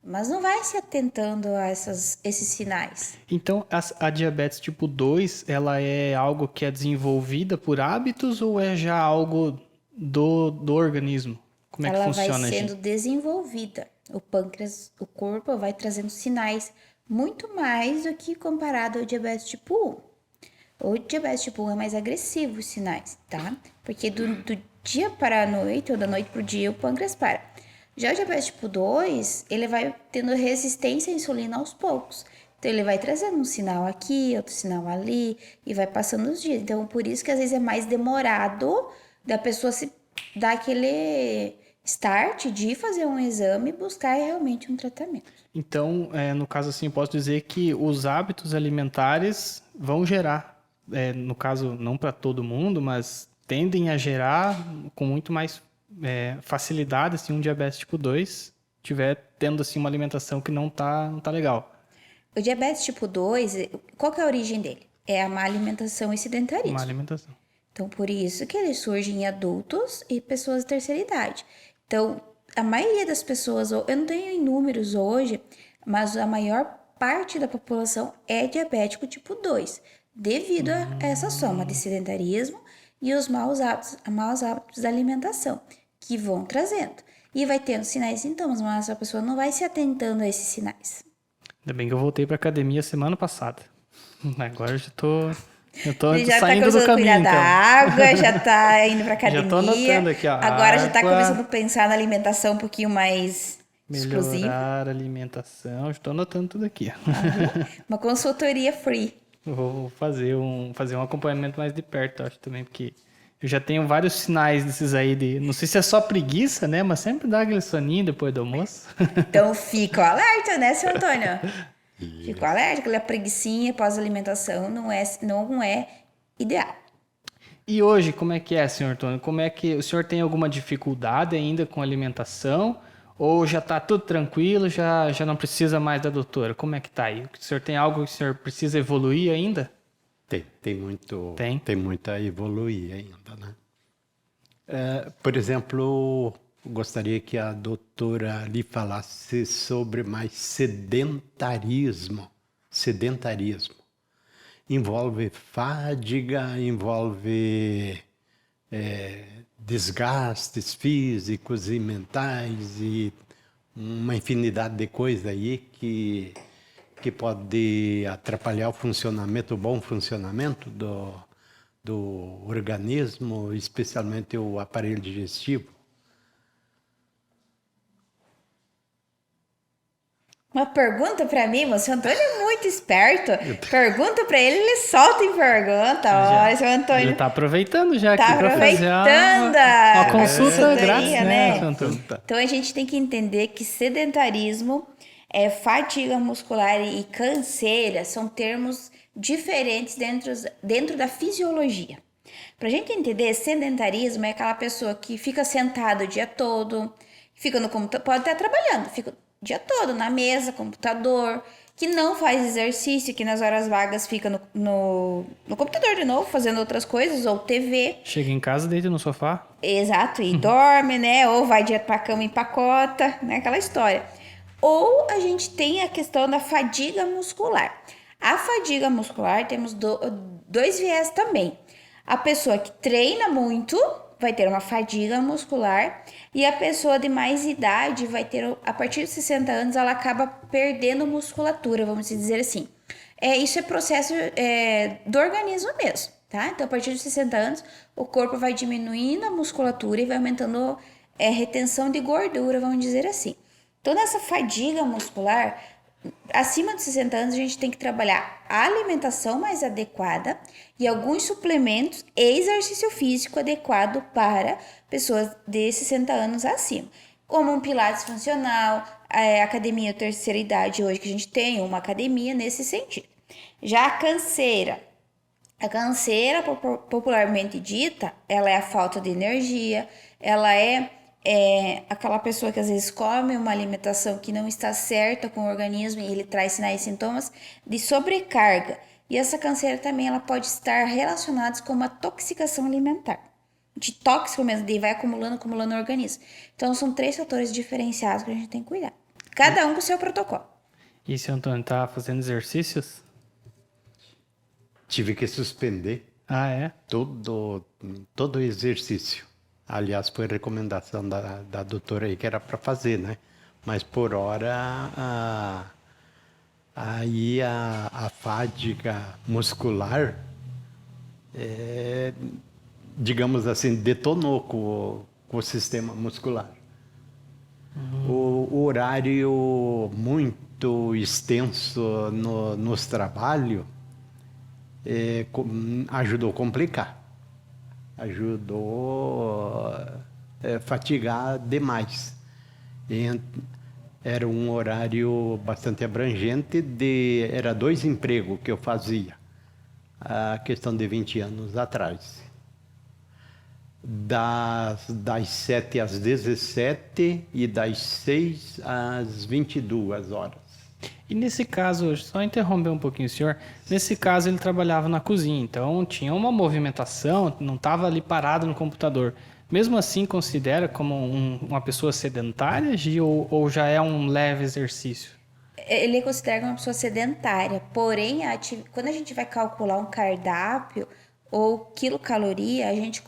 Speaker 1: mas não vai se atentando a esses sinais.
Speaker 2: Então, a diabetes tipo 2, ela é algo que é desenvolvida por hábitos ou é já algo do organismo? Como é que funciona,
Speaker 1: ela vai sendo
Speaker 2: gente?
Speaker 1: desenvolvida. O pâncreas, o corpo vai trazendo sinais muito mais do que comparado ao diabetes tipo 1. O diabetes tipo 1 é mais agressivo os sinais, tá? Porque do dia para a noite ou da noite para o dia o pâncreas para. Já o diabetes tipo 2, ele vai tendo resistência à insulina aos poucos. Então, ele vai trazendo um sinal aqui, outro sinal ali, e vai passando os dias. Então, por isso que às vezes é mais demorado da pessoa se dar aquele start de fazer um exame e buscar realmente um tratamento.
Speaker 2: Então, no caso assim, eu posso dizer que os hábitos alimentares vão gerar, no caso, não para todo mundo, mas tendem a gerar com muito mais facilidade, assim, um diabetes tipo 2, tiver tendo, assim, uma alimentação que não tá legal.
Speaker 1: O diabetes tipo 2, qual que é a origem dele? É a má alimentação e sedentarismo.
Speaker 2: Uma alimentação.
Speaker 1: Então, por isso que ele surge em adultos e pessoas de terceira idade. Então, a maioria das pessoas, eu não tenho em números hoje, mas a maior parte da população é diabético tipo 2, devido a essa soma de sedentarismo e os maus hábitos da alimentação, que vão trazendo. E vai tendo sinais e sintomas, mas a pessoa não vai se atentando a esses sinais.
Speaker 2: Ainda bem que eu voltei pra academia semana passada. Agora eu já tô
Speaker 1: Já tá
Speaker 2: saindo do
Speaker 1: começando a
Speaker 2: caminho,
Speaker 1: cuidar da
Speaker 2: então.
Speaker 1: água, já tá indo pra academia.
Speaker 2: Já tô anotando aqui, ó.
Speaker 1: Agora já tá
Speaker 2: Água,
Speaker 1: começando a pensar na alimentação um pouquinho mais exclusiva.
Speaker 2: melhorar a alimentação. Já tô anotando tudo aqui.
Speaker 1: Uma consultoria free.
Speaker 2: Vou fazer um acompanhamento mais de perto, acho também, porque eu já tenho vários sinais desses aí de... Não sei se é só preguiça, né? Mas sempre dá aquele soninho depois do almoço.
Speaker 1: Então fica o alerta, né, seu Antônio? Fica o alerta, aquela preguicinha pós-alimentação não é ideal.
Speaker 2: E hoje, como é que é, senhor Antônio? Como é que o senhor tem alguma dificuldade ainda com alimentação? Ou já tá tudo tranquilo, já não precisa mais da doutora? Como é que tá aí? O senhor tem algo que o senhor precisa evoluir ainda?
Speaker 3: Tem muito a evoluir ainda, né? Por exemplo, gostaria que a doutora lhe falasse sobre mais sedentarismo. Sedentarismo. Envolve fadiga, envolve desgastes físicos e mentais e uma infinidade de coisas aí que pode atrapalhar o bom funcionamento do organismo, especialmente o aparelho digestivo.
Speaker 1: Uma pergunta pra mim, o seu Antônio é muito esperto. Pergunta pra ele solta em pergunta. Olha, seu Antônio.
Speaker 2: Ele tá aproveitando já
Speaker 1: Tá
Speaker 2: aqui para fazer
Speaker 1: aproveitando
Speaker 2: uma
Speaker 1: a
Speaker 2: consulta
Speaker 1: consultoria,
Speaker 2: grátis, né,
Speaker 1: né?
Speaker 2: seu Antônio?
Speaker 1: Então a gente tem que entender que sedentarismo, fadiga muscular e canseira são termos diferentes dentro da fisiologia. Pra gente entender, sedentarismo é aquela pessoa que fica sentada o dia todo, fica no computador, pode estar trabalhando, fica o dia todo na mesa, computador, que não faz exercício, que nas horas vagas fica no computador de novo, fazendo outras coisas, ou TV.
Speaker 2: Chega em casa, deita no sofá.
Speaker 1: Exato, e dorme, né? Ou vai direto pra cama e empacota, né? Aquela história. Ou a gente tem a questão da fadiga muscular. A fadiga muscular temos dois viés também. A pessoa que treina muito vai ter uma fadiga muscular e a pessoa de mais idade vai ter, a partir de 60 anos, ela acaba perdendo musculatura, vamos dizer assim. Isso é processo do organismo mesmo, tá? Então, a partir de 60 anos, o corpo vai diminuindo a musculatura e vai aumentando retenção de gordura, vamos dizer assim. Então, nessa fadiga muscular, acima de 60 anos, a gente tem que trabalhar a alimentação mais adequada e alguns suplementos e exercício físico adequado para pessoas de 60 anos acima. Como um pilates funcional, a academia terceira idade hoje que a gente tem, uma academia nesse sentido. Já a canseira, popularmente dita, ela é a falta de energia, ela é aquela pessoa que às vezes come uma alimentação que não está certa com o organismo e ele traz sinais e sintomas de sobrecarga. E essa canseira também ela pode estar relacionada com uma toxicação alimentar. De tóxico mesmo, de vai acumulando no organismo. Então são 3 fatores diferenciados que a gente tem que cuidar. Cada um com o seu protocolo.
Speaker 2: E seu Antônio, tá fazendo exercícios?
Speaker 3: Tive que suspender todo o exercício. Aliás, foi recomendação da doutora aí que era para fazer, né? Mas por hora, aí a fadiga muscular, digamos assim, detonou com o sistema muscular. O horário muito extenso nos trabalhos ajudou a complicar. Ajudou a fatigar demais. Era um horário bastante abrangente, era 2 empregos que eu fazia, a questão de 20 anos atrás. Das 7 às 17 e das 6 às 22 horas.
Speaker 2: E nesse caso, só interromper um pouquinho o senhor, nesse caso ele trabalhava na cozinha, então tinha uma movimentação, não estava ali parado no computador. Mesmo assim, considera como uma pessoa sedentária, Gi, ou já é um leve exercício?
Speaker 1: Ele é considerado uma pessoa sedentária, porém, quando a gente vai calcular um cardápio ou quilocaloria, a gente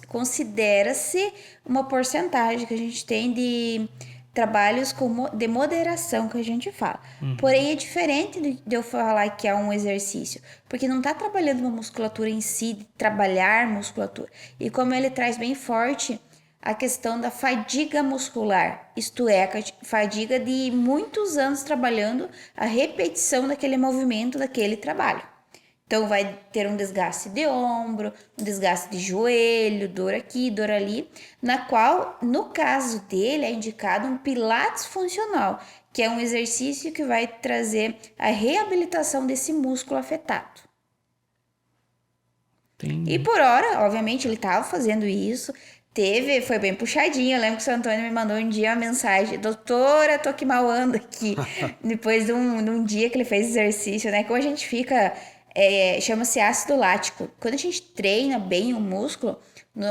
Speaker 1: considera-se uma porcentagem que a gente tem de trabalhos de moderação, que a gente fala. Porém, é diferente de eu falar que é um exercício, porque não está trabalhando uma musculatura em si, de trabalhar musculatura. E como ele traz bem forte a questão da fadiga muscular, isto é, a fadiga de muitos anos trabalhando a repetição daquele movimento, daquele trabalho. Então, vai ter um desgaste de ombro, um desgaste de joelho, dor aqui, dor ali, na qual, no caso dele, é indicado um pilates funcional, que é um exercício que vai trazer a reabilitação desse músculo afetado.
Speaker 2: Entendi.
Speaker 1: E por hora, obviamente, ele estava fazendo isso, foi bem puxadinho. Eu lembro que o seu Antônio me mandou um dia uma mensagem: doutora, tô que mal ando aqui. Depois de um dia que ele fez exercício, né? Como a gente fica... chama-se ácido lático. Quando a gente treina bem o músculo,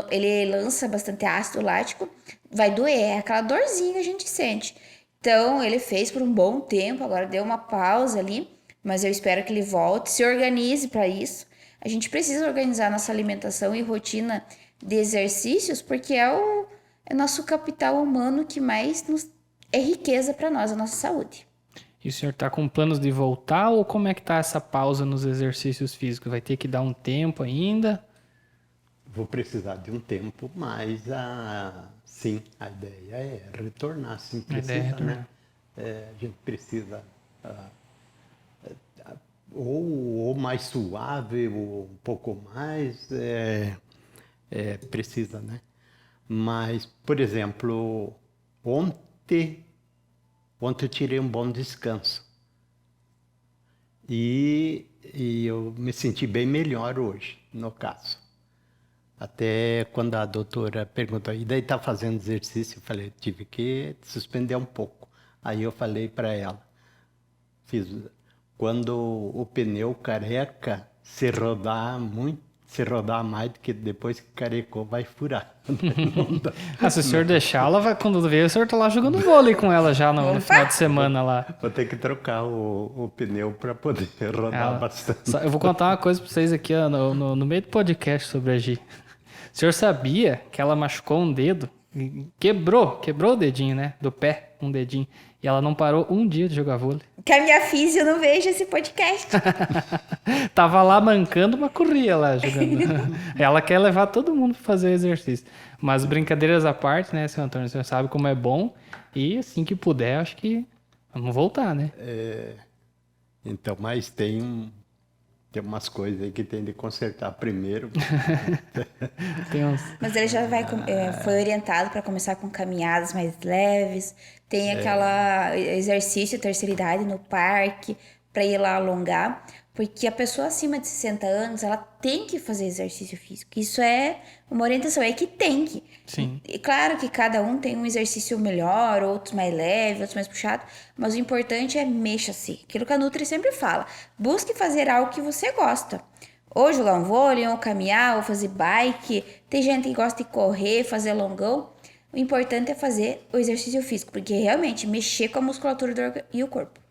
Speaker 1: ele lança bastante ácido lático, vai doer, é aquela dorzinha que a gente sente. Então, ele fez por um bom tempo, agora deu uma pausa ali, mas eu espero que ele volte, se organize para isso. A gente precisa organizar nossa alimentação e rotina de exercícios, porque é o nosso capital humano que mais é riqueza para nós, a nossa saúde.
Speaker 2: E o senhor está com planos de voltar ou como é que está essa pausa nos exercícios físicos? Vai ter que dar um tempo ainda?
Speaker 3: Vou precisar de um tempo, mas sim, a ideia é retornar, sim, precisa, né? A gente precisa ou mais suave, ou um pouco mais, precisa, né? Mas, por exemplo, ontem eu tirei um bom descanso. E eu me senti bem melhor hoje, no caso. Até quando a doutora perguntou, e daí tá fazendo exercício? Eu falei, tive que suspender um pouco. Aí eu falei para ela, quando o pneu careca, se rodar mais do que depois que carecou, vai furar.
Speaker 2: Se o senhor deixar, ela vai, quando ver, o senhor tá lá jogando vôlei com ela já no final de semana lá.
Speaker 3: Vou ter que trocar o pneu para poder rodar bastante.
Speaker 2: Eu vou contar uma coisa para vocês aqui ó, no meio do podcast sobre a Gi. O senhor sabia que ela machucou um dedo? Quebrou o dedinho, né? Do pé, um dedinho. E ela não parou um dia de jogar vôlei.
Speaker 1: Que a minha física não veja esse podcast.
Speaker 2: Tava lá mancando, mas corria lá jogando. Ela quer levar todo mundo para fazer exercício. Mas brincadeiras à parte, né, seu Antônio? O senhor sabe como é bom. E assim que puder, acho que vamos voltar, né?
Speaker 3: Então, mas tem umas coisas aí que tem de consertar primeiro.
Speaker 1: Mas ele já foi orientado para começar com caminhadas mais leves. Tem aquela exercício terceira idade no parque para ir lá alongar. Porque a pessoa acima de 60 anos, ela tem que fazer exercício físico. Isso é uma orientação, é que tem que.
Speaker 2: Sim.
Speaker 1: E claro que cada um tem um exercício melhor, outros mais leve, outros mais puxado, mas o importante é mexa-se. Aquilo que a Nutri sempre fala. Busque fazer algo que você gosta. Ou jogar um vôlei, ou caminhar, ou fazer bike. Tem gente que gosta de correr, fazer longão. O importante é fazer o exercício físico, porque realmente mexer com a musculatura e o corpo.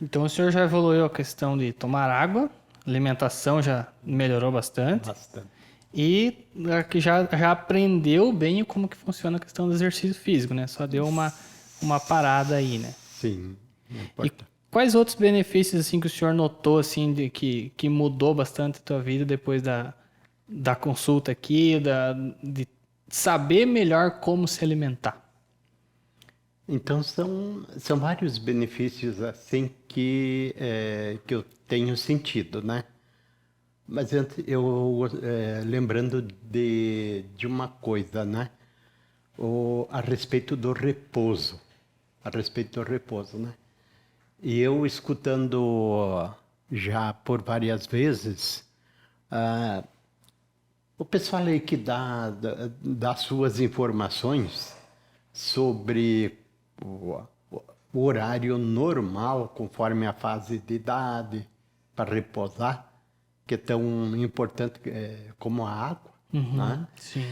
Speaker 2: Então o senhor já evoluiu a questão de tomar água, alimentação já melhorou bastante. E já aprendeu bem como que funciona a questão do exercício físico, né? Só deu uma uma parada aí, né?
Speaker 3: Sim, é
Speaker 2: E
Speaker 3: importante.
Speaker 2: quais outros benefícios assim que o senhor notou assim de que mudou bastante a tua vida depois da consulta aqui, de saber melhor como se alimentar?
Speaker 3: Então, são vários benefícios assim que eu tenho sentido, né? Mas antes, lembrando de uma coisa, né? A respeito do repouso. A respeito do repouso, né? E eu escutando já por várias vezes, o pessoal aí que dá suas informações sobre o horário normal, conforme a fase de idade, para repousar, que é tão importante como a água, né?
Speaker 2: Sim.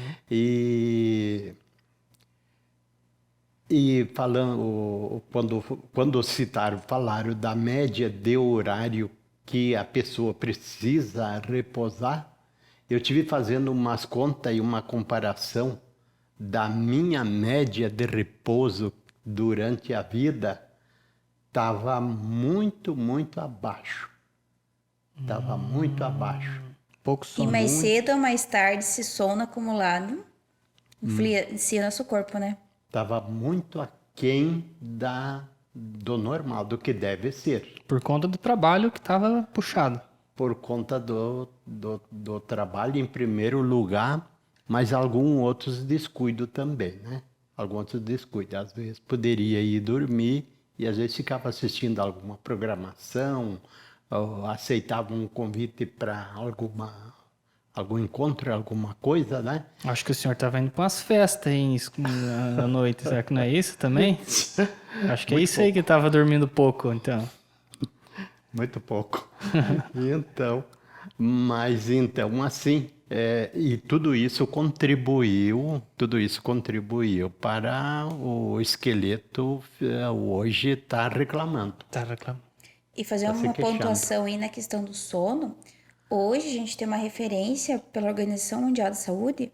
Speaker 3: E falando, quando falaram da média de horário que a pessoa precisa repousar, eu tive fazendo umas contas e uma comparação da minha média de repouso durante a vida, estava muito, muito abaixo. Estava muito abaixo.
Speaker 2: Pouco
Speaker 1: E
Speaker 2: sono.
Speaker 1: mais cedo ou mais tarde, esse sono acumulado influencia nosso corpo, né?
Speaker 3: Estava muito aquém do normal, do que deve ser.
Speaker 2: Por conta do trabalho que estava puxado.
Speaker 3: Por conta do trabalho em primeiro lugar, mas alguns outros descuido também, né? Alguns outros descuidos. Às vezes poderia ir dormir e às vezes ficava assistindo alguma programação, ou aceitava um convite para algum encontro, alguma coisa, né?
Speaker 2: Acho que o senhor estava indo para umas festas hein, à noite, será que não é isso também? Acho que é isso aí que estava dormindo pouco, então.
Speaker 3: Muito pouco. Então, assim, e tudo isso contribuiu para o esqueleto hoje estar reclamando.
Speaker 2: Tá reclamando.
Speaker 1: E fazer
Speaker 3: Tá se
Speaker 1: uma
Speaker 3: queixando.
Speaker 1: pontuação aí na questão do sono. Hoje a gente tem uma referência pela Organização Mundial da Saúde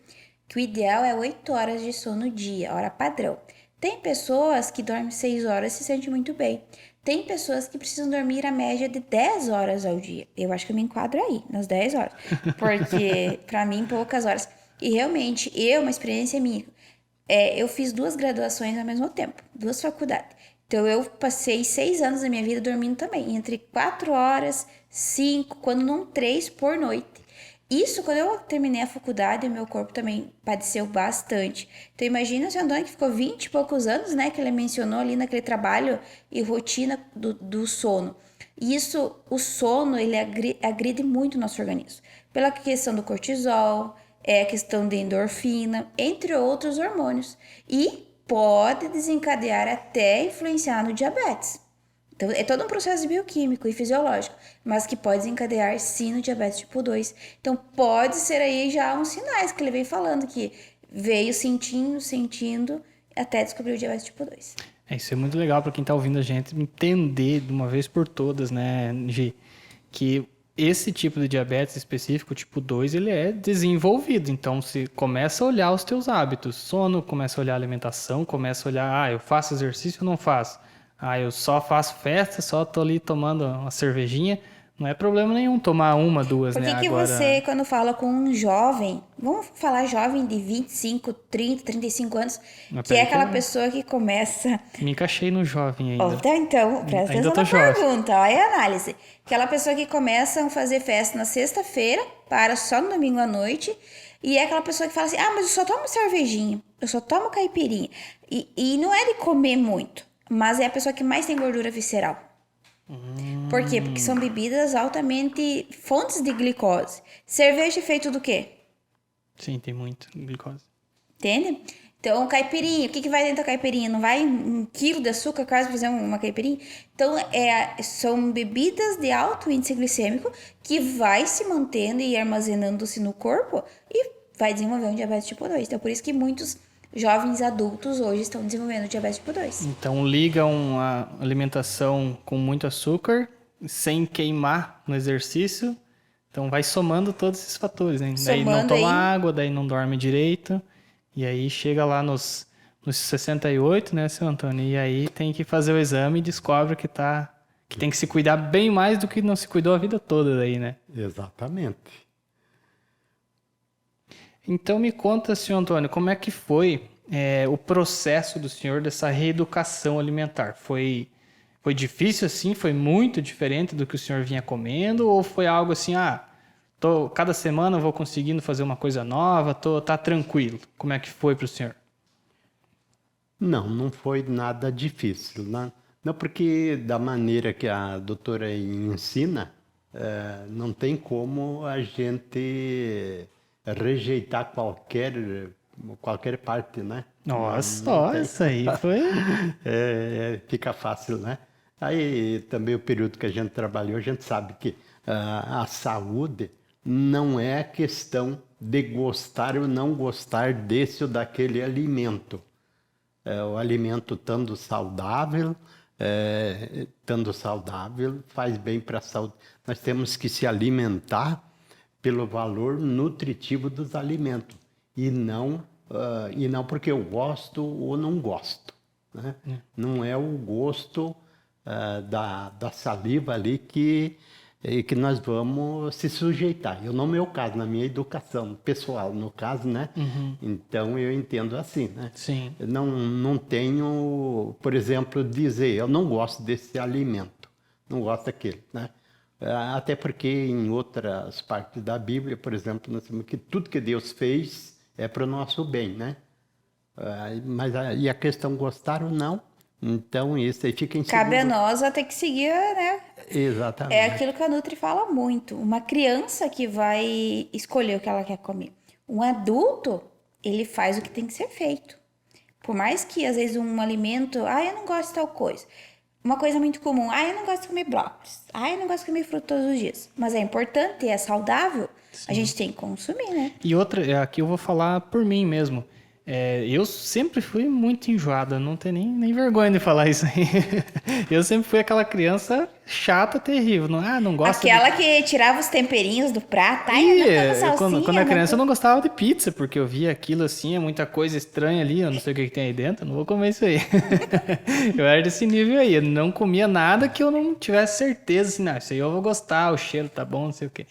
Speaker 1: que o ideal é 8 horas de sono dia, hora padrão. Tem pessoas que dormem 6 horas e se sentem muito bem. Tem pessoas que precisam dormir a média de 10 horas ao dia. Eu acho que eu me enquadro aí, nas 10 horas. Porque, pra mim, poucas horas. E realmente, uma experiência minha, eu fiz 2 graduações ao mesmo tempo, 2 faculdades. Então, eu passei 6 anos da minha vida dormindo também, entre 4 horas, 5, quando não 3 por noite. Isso, quando eu terminei a faculdade, o meu corpo também padeceu bastante. Então, imagina a senhora Dona que ficou 20 e poucos anos, né, que ela mencionou ali naquele trabalho e rotina do sono. Isso, o sono, ele agride muito o nosso organismo. Pela questão do cortisol, a questão da endorfina, entre outros hormônios. E pode desencadear até influenciar no diabetes. Então, é todo um processo bioquímico e fisiológico, mas que pode desencadear sim no diabetes tipo 2. Então, pode ser aí já uns sinais que ele vem falando, que veio sentindo, até descobrir o diabetes tipo 2.
Speaker 2: Isso é muito legal para quem está ouvindo a gente entender de uma vez por todas, né, Gi, que esse tipo de diabetes específico, tipo 2, ele é desenvolvido. Então, se começa a olhar os teus hábitos, sono, começa a olhar a alimentação, começa a olhar, eu faço exercício ou não faço? Eu só faço festa, só tô ali tomando uma cervejinha. Não é problema nenhum tomar uma, duas,
Speaker 1: Por que
Speaker 2: né?
Speaker 1: que
Speaker 2: Agora,
Speaker 1: você, quando fala com um jovem, vamos falar jovem de 25, 30, 35 anos,
Speaker 2: Mas
Speaker 1: que é
Speaker 2: peraí
Speaker 1: aquela
Speaker 2: que eu-
Speaker 1: pessoa que começa...
Speaker 2: me encaixei no jovem ainda.
Speaker 1: Então, presta
Speaker 2: Ainda
Speaker 1: atenção
Speaker 2: tô
Speaker 1: na
Speaker 2: jovem.
Speaker 1: pergunta, olha a análise. Aquela pessoa que começa a fazer festa na sexta-feira, para só no domingo à noite, e é aquela pessoa que fala assim, mas eu só tomo cervejinha, eu só tomo caipirinha. E não é de comer muito, mas é a pessoa que mais tem gordura visceral. Por quê? Porque são bebidas altamente fontes de glicose. Cerveja é feito do quê?
Speaker 2: Sim, tem muito glicose.
Speaker 1: Entende? Então, caipirinha, o que vai dentro da caipirinha? Não vai 1 quilo de açúcar quase fazer uma caipirinha? Então, são bebidas de alto índice glicêmico que vai se mantendo e armazenando-se no corpo e vai desenvolver um diabetes tipo 2. Então, por isso que muitos jovens adultos hoje estão desenvolvendo diabetes tipo 2.
Speaker 2: Então, liga uma alimentação com muito açúcar, sem queimar no exercício. Então, vai somando todos esses fatores, né? Daí não
Speaker 1: Somando
Speaker 2: toma
Speaker 1: aí.
Speaker 2: água, daí não dorme direito. E aí chega lá nos nos 68, né, seu Antônio? E aí tem que fazer o exame e descobre que tem que se cuidar bem mais do que não se cuidou a vida toda daí, né?
Speaker 3: Exatamente.
Speaker 2: Então me conta, senhor Antônio, como é que foi o processo do senhor dessa reeducação alimentar? Foi difícil assim? Foi muito diferente do que o senhor vinha comendo? Ou foi algo assim, cada semana eu vou conseguindo fazer uma coisa nova, tá tranquilo? Como é que foi para o senhor?
Speaker 3: Não foi nada difícil, né? Não, porque da maneira que a doutora ensina, não tem como a gente rejeitar qualquer parte, né?
Speaker 2: Nossa,
Speaker 3: Não tem.
Speaker 2: isso aí foi...
Speaker 3: Fica fácil, né? Aí também o período que a gente trabalhou, a gente sabe que a saúde não é questão de gostar ou não gostar desse ou daquele alimento. O alimento estando saudável, faz bem para a saúde. Nós temos que se alimentar pelo valor nutritivo dos alimentos e não porque eu gosto ou não gosto, né? Não é o gosto da saliva ali que nós vamos se sujeitar. Eu, no meu caso, na minha educação pessoal, no caso, né? Então, eu entendo assim, né?
Speaker 2: Sim.
Speaker 3: Eu não tenho, por exemplo, dizer, eu não gosto desse alimento, não gosto daquele, né? Até porque em outras partes da Bíblia, por exemplo, nós temos que tudo que Deus fez é para o nosso bem, né? Mas e a questão gostar ou não, então isso aí fica em
Speaker 1: Cabe a
Speaker 3: segundo.
Speaker 1: nós até que seguir, né?
Speaker 3: Exatamente.
Speaker 1: É aquilo que a Nutri fala muito. Uma criança que vai escolher o que ela quer comer. Um adulto, ele faz o que tem que ser feito. Por mais que, às vezes, um alimento... eu não gosto de tal coisa. Uma coisa muito comum. Eu não gosto de comer brócolis. Eu não gosto de comer fruta todos os dias. Mas é importante, é saudável. Sim. A gente tem que consumir, né?
Speaker 2: E outra, aqui eu vou falar por mim mesmo. Eu sempre fui muito enjoada, não tenho nem vergonha de falar isso aí. Eu sempre fui aquela criança chata, terrível. Não gosto
Speaker 1: Aquela que tirava os temperinhos do prato.
Speaker 2: Quando era criança eu não gostava de pizza, porque eu via aquilo assim, é muita coisa estranha ali, eu não sei o que tem aí dentro, eu não vou comer isso aí. Eu era desse nível aí, eu não comia nada que eu não tivesse certeza, assim, não, isso aí eu vou gostar, o cheiro tá bom, não sei o que.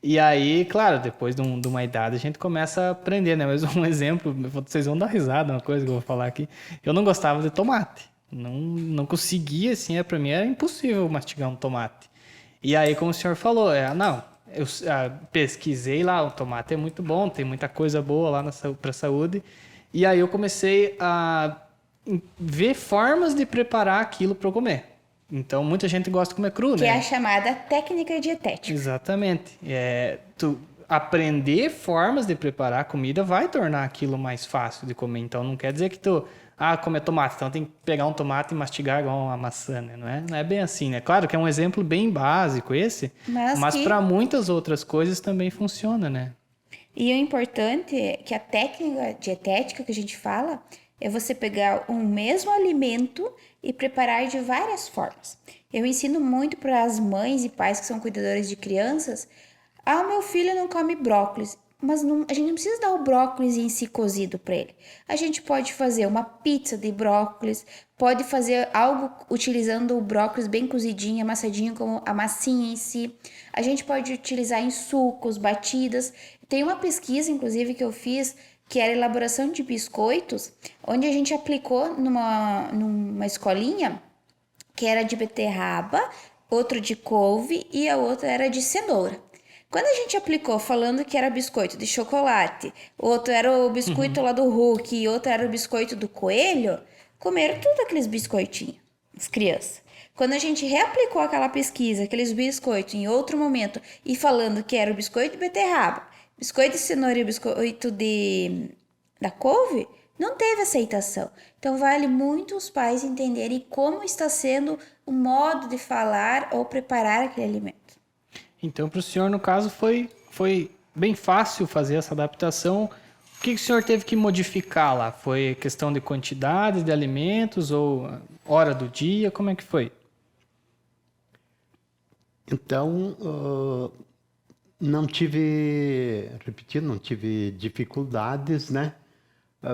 Speaker 2: E aí, claro, depois de uma idade a gente começa a aprender, né? Mas um exemplo, vocês vão dar risada, uma coisa que eu vou falar aqui. Eu não gostava de tomate. Não conseguia, assim, pra mim era impossível mastigar um tomate. E aí, como o senhor falou, eu pesquisei lá, o tomate é muito bom, tem muita coisa boa lá pra saúde. E aí eu comecei a ver formas de preparar aquilo para eu comer. Então, muita gente gosta de comer cru, né?
Speaker 1: Que é a chamada técnica dietética.
Speaker 2: Exatamente. Tu aprender formas de preparar a comida vai tornar aquilo mais fácil de comer. Então, não quer dizer que tu... comer tomate. Então, tem que pegar um tomate e mastigar igual uma maçã, né? Não é bem assim, né? Claro que é um exemplo bem básico esse, mas para muitas outras coisas também funciona, né?
Speaker 1: E o importante é que a técnica dietética que a gente fala é você pegar um mesmo alimento e preparar de várias formas. Eu ensino muito para as mães e pais que são cuidadores de crianças. Meu filho não come brócolis, mas a gente não precisa dar o brócolis em si cozido para ele. A gente pode fazer uma pizza de brócolis, pode fazer algo utilizando o brócolis bem cozidinho, amassadinho, como a massinha em si. A gente pode utilizar em sucos, batidas. Tem uma pesquisa, inclusive, que eu fiz, que era elaboração de biscoitos, onde a gente aplicou numa escolinha, que era de beterraba, outro de couve e a outra era de cenoura. Quando a gente aplicou falando que era biscoito de chocolate, outro era o biscoito lá do Hulk e outro era o biscoito do coelho, comeram tudo aqueles biscoitinhos, as crianças. Quando a gente reaplicou aquela pesquisa, aqueles biscoitos em outro momento e falando que era o biscoito de beterraba, biscoito de cenoura e biscoito da couve, não teve aceitação. Então, vale muito os pais entenderem como está sendo o modo de falar ou preparar aquele alimento.
Speaker 2: Então, para o senhor, no caso, foi bem fácil fazer essa adaptação. O que o senhor teve que modificar lá? Foi questão de quantidade de alimentos ou hora do dia? Como é que foi?
Speaker 3: Então, não tive dificuldades, né?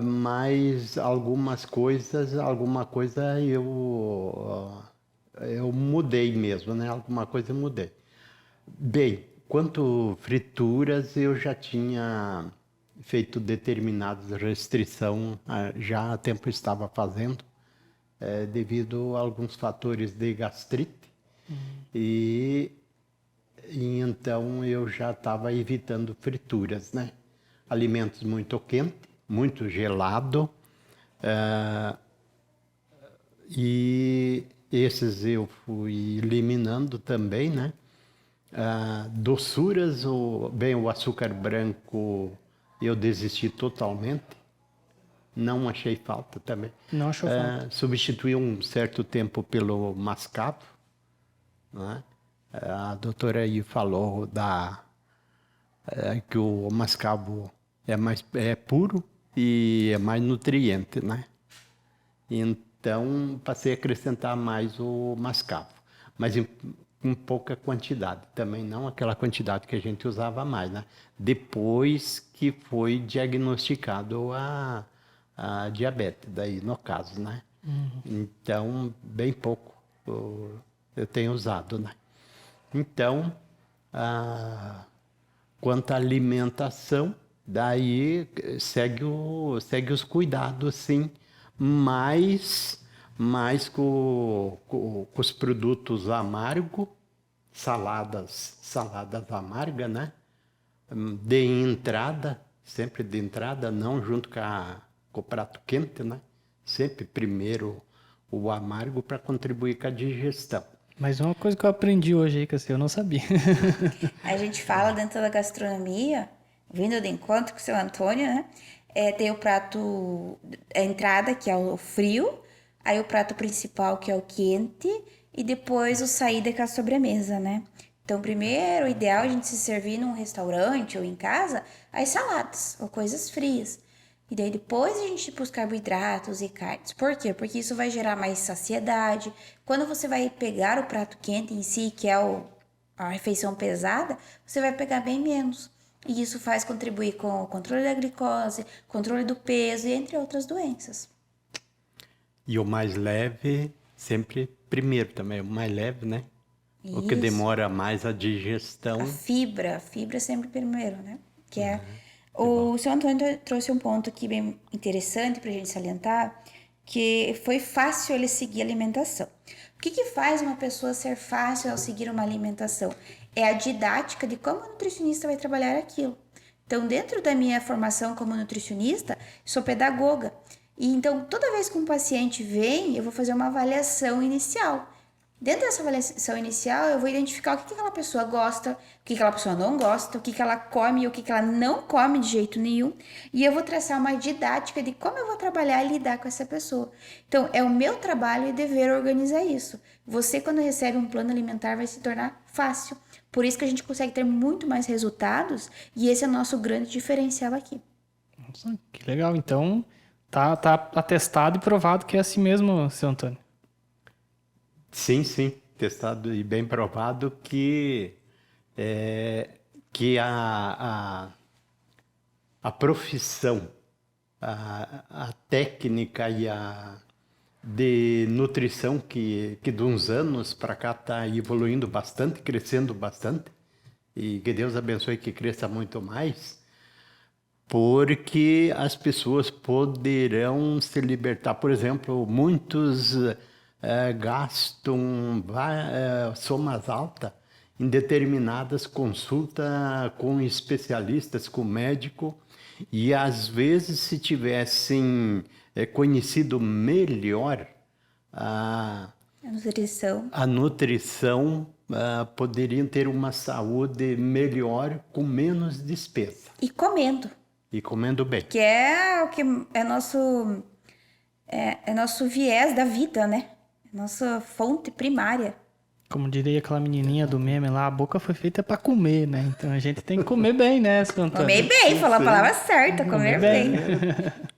Speaker 3: mas alguma coisa eu mudei mesmo, né? Alguma coisa eu mudei. Bem, quanto frituras, eu já tinha feito determinadas restrições, já há tempo estava fazendo, devido a alguns fatores de gastrite. E então eu já estava evitando frituras, né? Alimentos muito quentes, muito gelado, e esses eu fui eliminando também, né? Doçuras, o açúcar branco eu desisti totalmente, não achei falta também.
Speaker 2: Não achou falta.
Speaker 3: Substituí um certo tempo pelo mascavo, né? A doutora aí falou que o mascavo é puro e é mais nutriente, né? Então passei a acrescentar mais o mascavo, mas em pouca quantidade, também não aquela quantidade que a gente usava mais, né? Depois que foi diagnosticado a diabetes, daí no caso, né? Então, bem pouco eu tenho usado, né? Então, quanto à alimentação, daí segue os cuidados, sim, mais com os produtos amargos, saladas amargas, né? De entrada, sempre de entrada, não junto com o prato quente, né? Sempre primeiro o amargo para contribuir com a digestão.
Speaker 2: Mas uma coisa que eu aprendi hoje aí, que eu não sabia.
Speaker 1: A gente fala dentro da gastronomia, vindo de encontro com o seu Antônio, né? Tem o prato, a entrada, que é o frio, aí o prato principal, que é o quente, e depois o saída, que é a sobremesa, né? Então, primeiro, o ideal é a gente se servir num restaurante ou em casa, as saladas, ou coisas frias. E daí depois a gente ir para os carboidratos e carnes. Por quê? Porque isso vai gerar mais saciedade. Quando você vai pegar o prato quente em si, que é a refeição pesada, você vai pegar bem menos. E isso faz contribuir com o controle da glicose, controle do peso e entre outras doenças.
Speaker 3: E o mais leve, sempre primeiro também, o mais leve, né? O que demora mais a digestão.
Speaker 1: A fibra sempre primeiro, né? Que é... O seu Antônio trouxe um ponto aqui bem interessante para a gente salientar, que foi fácil ele seguir a alimentação. O que faz uma pessoa ser fácil ao seguir uma alimentação? É a didática de como o nutricionista vai trabalhar aquilo. Então, dentro da minha formação como nutricionista, sou pedagoga. E então, toda vez que um paciente vem, eu vou fazer uma avaliação inicial. Dentro dessa avaliação inicial, eu vou identificar o que aquela pessoa gosta, o que aquela pessoa não gosta, o que ela come e o que ela não come de jeito nenhum. E eu vou traçar uma didática de como eu vou trabalhar e lidar com essa pessoa. Então, é o meu trabalho e dever organizar isso. Você, quando recebe um plano alimentar, vai se tornar fácil. Por isso que a gente consegue ter muito mais resultados e esse é o nosso grande diferencial aqui.
Speaker 2: Nossa, que legal. Então, tá atestado e provado que é assim mesmo, seu Antônio.
Speaker 3: Sim, testado e bem provado que a profissão, a técnica e de nutrição que de uns anos para cá está evoluindo bastante, crescendo bastante, e que Deus abençoe que cresça muito mais, porque as pessoas poderão se libertar. Por exemplo, muitos gastam somas altas em determinadas consultas com especialistas, com médico, e às vezes se tivessem conhecido melhor a nutrição, poderiam ter uma saúde melhor com menos despesa.
Speaker 1: E comendo bem. Que é o que é nosso viés da vida, né? Nossa fonte primária.
Speaker 2: Como diria aquela menininha do meme lá, a boca foi feita para comer, né? Então a gente tem que comer bem, né, seu Antônio?
Speaker 1: Comer bem, falar a palavra certa, comer bem.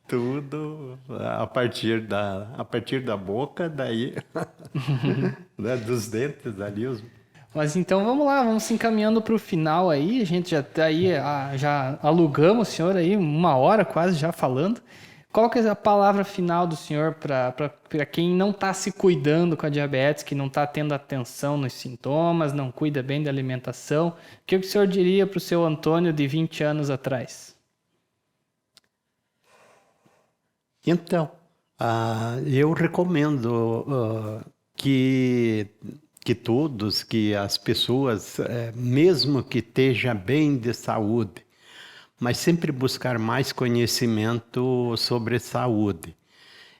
Speaker 3: Tudo a partir da boca, daí né, dos dentes ali.
Speaker 2: Mas então vamos lá, vamos se encaminhando para o final aí. A gente já tá aí, já alugamos o senhor aí 1 hora quase já falando. Qual que é a palavra final do senhor para quem não está se cuidando com a diabetes, que não está tendo atenção nos sintomas, não cuida bem da alimentação? O que o senhor diria para o seu Antônio de 20 anos atrás?
Speaker 3: Então, eu recomendo que todos, que as pessoas, mesmo que esteja bem de saúde, mas sempre buscar mais conhecimento sobre saúde.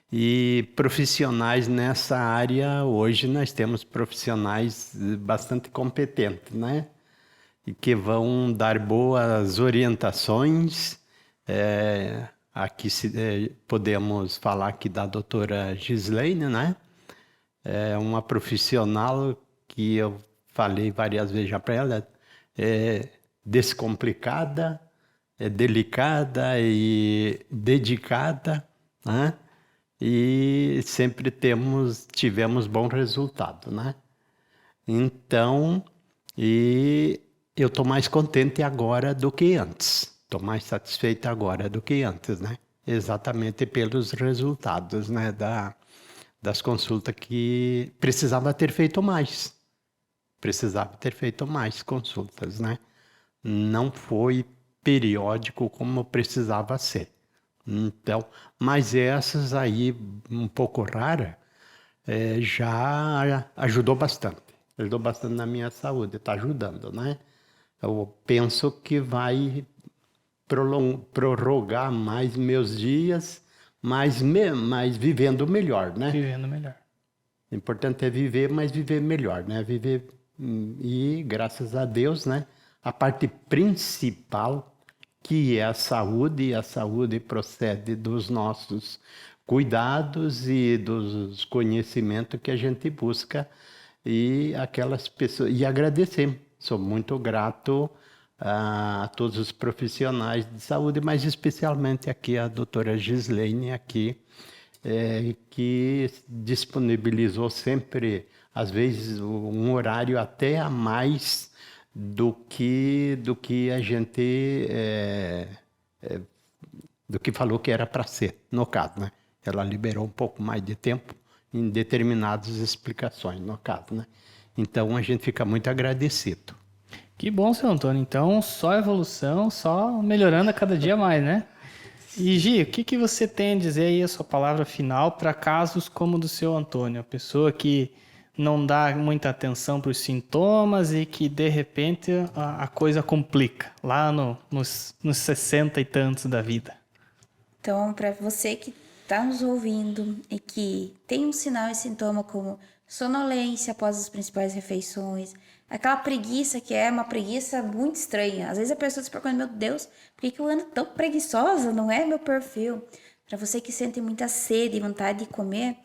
Speaker 3: E profissionais nessa área, hoje nós temos profissionais bastante competentes, né? E que vão dar boas orientações. Aqui podemos falar aqui da doutora Gislaine, né? É uma profissional que eu falei várias vezes já para ela, descomplicada, delicada e dedicada, né? E sempre tivemos bom resultado, né? Então, eu estou mais contente agora do que antes. Estou mais satisfeito agora do que antes, né? Exatamente pelos resultados, né? Das consultas que precisava ter feito mais. Precisava ter feito mais consultas, né? Não foi periódico como precisava ser. Então, mas essas aí, um pouco rara, já ajudou bastante. Ajudou bastante na minha saúde, está ajudando, né? Eu penso que vai prorrogar mais meus dias, mas vivendo melhor, né?
Speaker 2: Vivendo melhor.
Speaker 3: O importante é viver, mas viver melhor, né? Viver, e graças a Deus, né? A parte principal, que é a saúde procede dos nossos cuidados e dos conhecimentos que a gente busca, e aquelas pessoas, e agradecer. Sou muito grato a todos os profissionais de saúde, mas especialmente aqui a doutora Gislaine, aqui, que disponibilizou sempre, às vezes, um horário até a mais do que a gente do que falou que era para ser, no caso, né? Ela liberou um pouco mais de tempo em determinadas explicações, no caso, né? Então a gente fica muito agradecido.
Speaker 2: Que bom, seu Antônio. Então, só evolução, só melhorando a cada dia mais, né? E Gi, o que você tem a dizer aí, a sua palavra final, para casos como o do seu Antônio? A pessoa que não dá muita atenção para os sintomas e que, de repente, a coisa complica, lá nos 60 e tantos da vida.
Speaker 1: Então, para você que está nos ouvindo e que tem um sinal e sintoma como sonolência após as principais refeições, aquela preguiça que é uma preguiça muito estranha. Às vezes a pessoa se pergunta, meu Deus, por que eu ando tão preguiçosa? Não é meu perfil. Para você que sente muita sede e vontade de comer,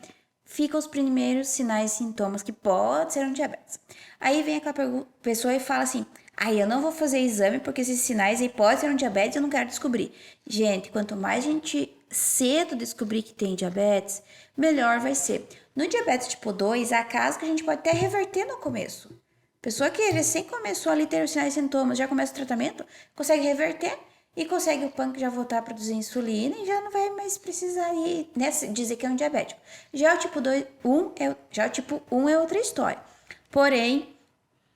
Speaker 1: ficam os primeiros sinais e sintomas que pode ser um diabetes. Aí vem aquela pessoa e fala assim, eu não vou fazer exame porque esses sinais aí podem ser um diabetes, eu não quero descobrir. Gente, quanto mais a gente cedo descobrir que tem diabetes, melhor vai ser. No diabetes tipo 2, há casos que a gente pode até reverter no começo. Pessoa que recém começou ali ter os sinais e sintomas, já começa o tratamento, consegue reverter e consegue o pâncreas já voltar a produzir insulina e já não vai mais precisar ir, dizer que é um diabético. Já o tipo 1 é outra história. Porém,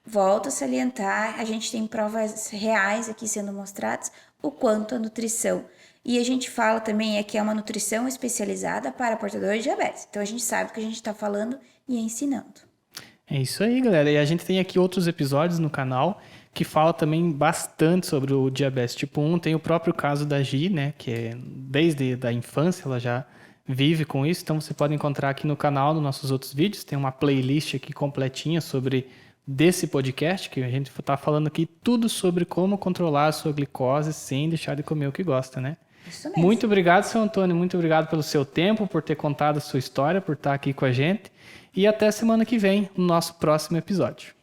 Speaker 1: volto a salientar, a gente tem provas reais aqui sendo mostradas o quanto a nutrição. E a gente fala também que é uma nutrição especializada para portadores de diabetes. Então a gente sabe o que a gente está falando e ensinando.
Speaker 2: É isso aí, galera. E a gente tem aqui outros episódios no canal que fala também bastante sobre o diabetes tipo 1. Tem o próprio caso da Gi, né? Que desde a infância ela já vive com isso. Então você pode encontrar aqui no canal, nos nossos outros vídeos. Tem uma playlist aqui completinha sobre desse podcast, que a gente está falando aqui tudo sobre como controlar a sua glicose sem deixar de comer o que gosta, né?
Speaker 1: Isso mesmo.
Speaker 2: Muito obrigado, seu Antônio. Muito obrigado pelo seu tempo, por ter contado a sua história, por estar aqui com a gente. E até semana que vem, no nosso próximo episódio.